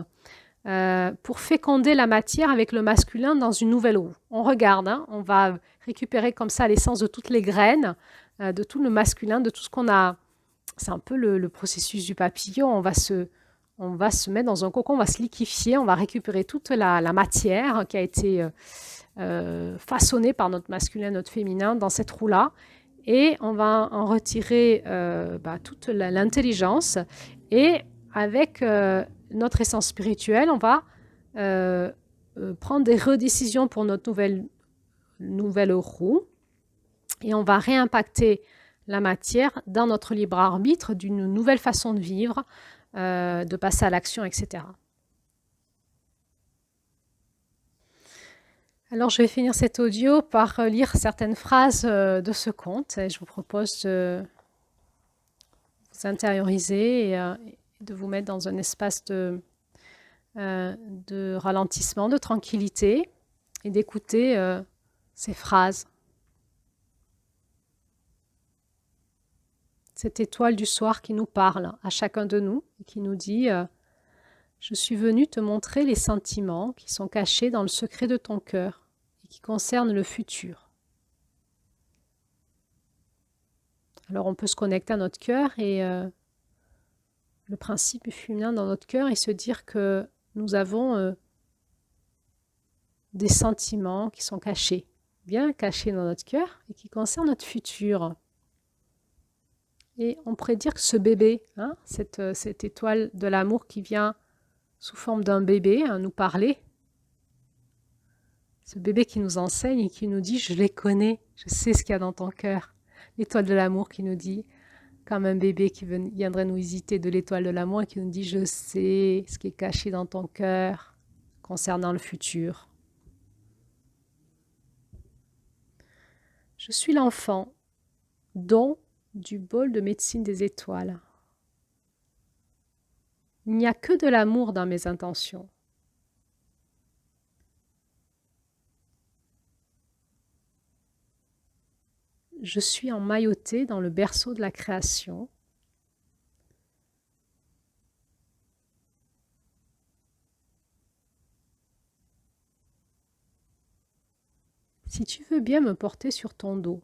pour féconder la matière avec le masculin dans une nouvelle roue. On regarde, on va récupérer comme ça l'essence de toutes les graines, de tout le masculin, de tout ce qu'on a. C'est un peu le processus du papillon. On va se mettre dans un cocon, on va se liquéfier, on va récupérer toute la matière qui a été façonnée par notre masculin, notre féminin dans cette roue-là. Et on va en retirer toute l'intelligence et avec notre essence spirituelle, on va prendre des redécisions pour notre nouvelle roue et on va réimpacter la matière dans notre libre arbitre d'une nouvelle façon de vivre, de passer à l'action, etc. Alors, je vais finir cet audio par lire certaines phrases de ce conte et je vous propose de vous intérioriser et de vous mettre dans un espace de ralentissement, de tranquillité et d'écouter ces phrases. Cette étoile du soir qui nous parle à chacun de nous et qui nous dit je suis venu te montrer les sentiments qui sont cachés dans le secret de ton cœur et qui concernent le futur. Alors on peut se connecter à notre cœur et le principe féminin dans notre cœur et se dire que nous avons des sentiments qui sont cachés, bien cachés dans notre cœur et qui concernent notre futur. Et on pourrait dire que ce bébé, hein, cette étoile de l'amour qui vient sous forme d'un bébé nous parler, ce bébé qui nous enseigne et qui nous dit « je les connais, je sais ce qu'il y a dans ton cœur ». L'étoile de l'amour qui nous dit, comme un bébé qui viendrait nous visiter de l'étoile de l'amour et qui nous dit « je sais ce qui est caché dans ton cœur concernant le futur ». Je suis l'enfant, don du bol de médecine des étoiles. Il n'y a que de l'amour dans mes intentions. Je suis emmailloté dans le berceau de la création. Si tu veux bien me porter sur ton dos,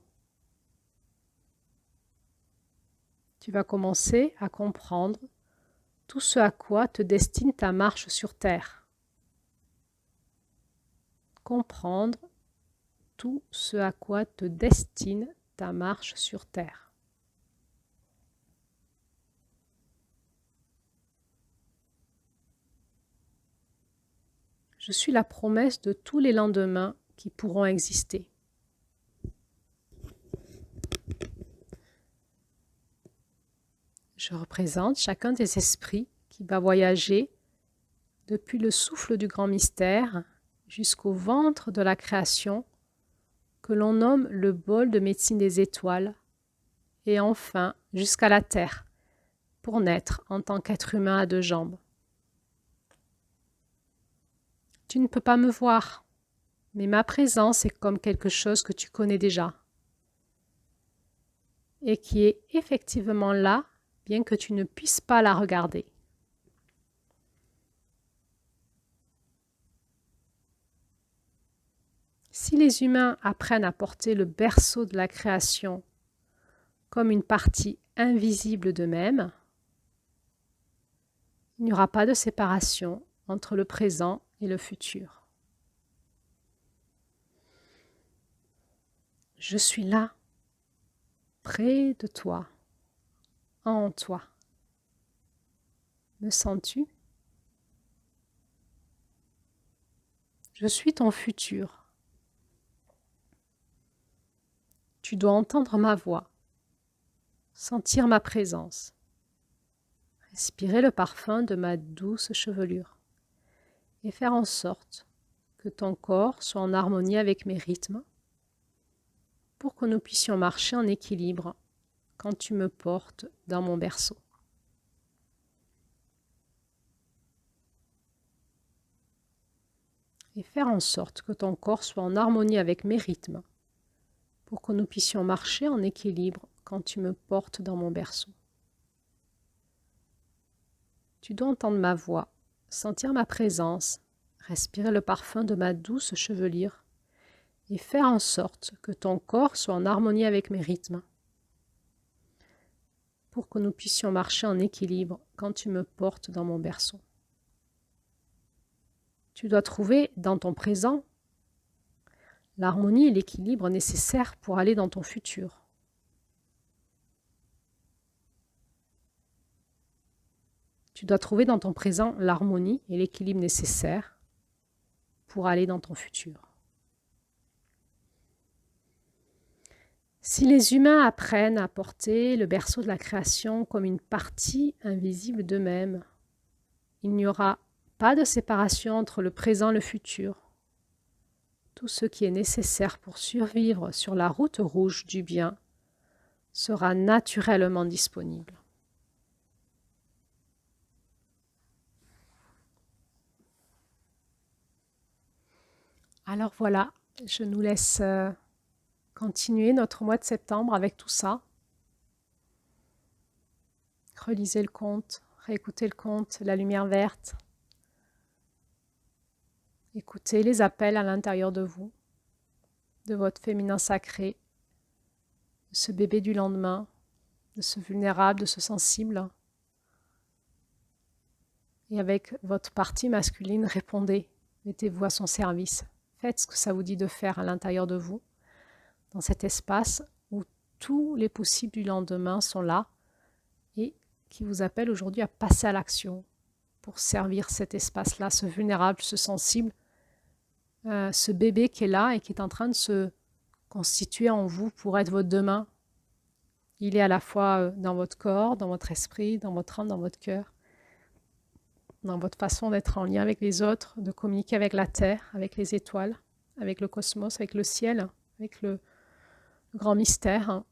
tu vas commencer à comprendre tout ce à quoi te destine ta marche sur Terre. Comprendre tout ce à quoi te destine ta marche sur Terre. Je suis la promesse de tous les lendemains qui pourront exister. Je représente chacun des esprits qui va voyager depuis le souffle du grand mystère jusqu'au ventre de la création que l'on nomme le bol de médecine des étoiles et enfin jusqu'à la terre pour naître en tant qu'être humain à deux jambes. Tu ne peux pas me voir, mais ma présence est comme quelque chose que tu connais déjà et qui est effectivement là, bien que tu ne puisses pas la regarder. Si les humains apprennent à porter le berceau de la création comme une partie invisible d'eux-mêmes, il n'y aura pas de séparation entre le présent et le futur. Je suis là, près de toi, en toi. Me sens-tu? Je suis ton futur. Tu dois entendre ma voix, sentir ma présence, respirer le parfum de ma douce chevelure et faire en sorte que ton corps soit en harmonie avec mes rythmes pour que nous puissions marcher en équilibre quand tu me portes dans mon berceau. Et faire en sorte que ton corps soit en harmonie avec mes rythmes pour que nous puissions marcher en équilibre quand tu me portes dans mon berceau. Tu dois entendre ma voix, sentir ma présence, respirer le parfum de ma douce chevelure et faire en sorte que ton corps soit en harmonie avec mes rythmes pour que nous puissions marcher en équilibre quand tu me portes dans mon berceau. Tu dois trouver dans ton présent l'harmonie et l'équilibre nécessaires pour aller dans ton futur. Tu dois trouver dans ton présent l'harmonie et l'équilibre nécessaires pour aller dans ton futur. Si les humains apprennent à porter le berceau de la création comme une partie invisible d'eux-mêmes, il n'y aura pas de séparation entre le présent et le futur. Tout ce qui est nécessaire pour survivre sur la route rouge du bien sera naturellement disponible. Alors voilà, je nous laisse continuer notre mois de septembre avec tout ça. Relisez le conte, réécoutez le conte, la lumière verte. Écoutez les appels à l'intérieur de vous, de votre féminin sacré, de ce bébé du lendemain, de ce vulnérable, de ce sensible. Et avec votre partie masculine, répondez, mettez-vous à son service. Faites ce que ça vous dit de faire à l'intérieur de vous, dans cet espace où tous les possibles du lendemain sont là et qui vous appelle aujourd'hui à passer à l'action pour servir cet espace-là, ce vulnérable, ce sensible, ce bébé qui est là et qui est en train de se constituer en vous pour être votre demain. Il est à la fois dans votre corps, dans votre esprit, dans votre âme, dans votre cœur, dans votre façon d'être en lien avec les autres, de communiquer avec la terre, avec les étoiles, avec le cosmos, avec le ciel, avec le grand mystère,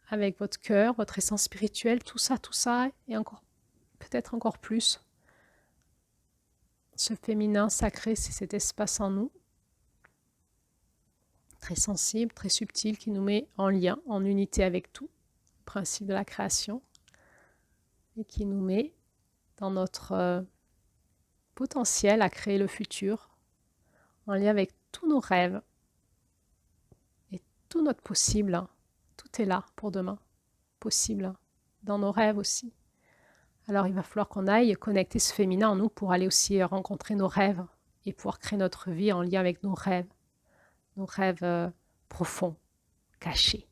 avec votre cœur, votre essence spirituelle, tout ça, et encore, peut-être encore plus. Ce féminin sacré, c'est cet espace en nous, très sensible, très subtil, qui nous met en lien, en unité avec tout, le principe de la création, et qui nous met dans notre potentiel à créer le futur, en lien avec tous nos rêves et tout notre possible. Tout est là pour demain, possible, dans nos rêves aussi. Alors il va falloir qu'on aille connecter ce féminin en nous pour aller aussi rencontrer nos rêves et pouvoir créer notre vie en lien avec nos rêves profonds, cachés.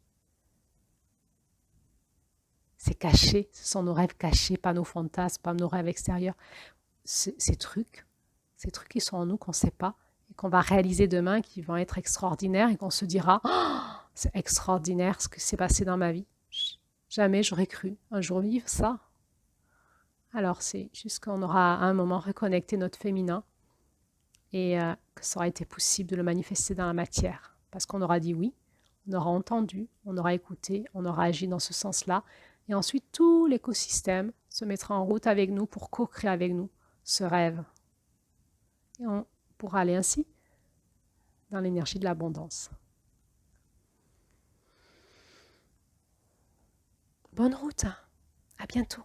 C'est caché, ce sont nos rêves cachés, pas nos fantasmes, pas nos rêves extérieurs. Ces trucs qui sont en nous qu'on ne sait pas et qu'on va réaliser demain, qui vont être extraordinaires et qu'on se dira oh, c'est extraordinaire ce qui s'est passé dans ma vie. Jamais j'aurais cru un jour vivre ça. Alors c'est juste qu'on aura à un moment reconnecté notre féminin et que ça aura été possible de le manifester dans la matière. Parce qu'on aura dit oui, on aura entendu, on aura écouté, on aura agi dans ce sens-là. Et ensuite, tout l'écosystème se mettra en route avec nous pour co-créer avec nous ce rêve. Et on pourra aller ainsi dans l'énergie de l'abondance. Bonne route, à bientôt.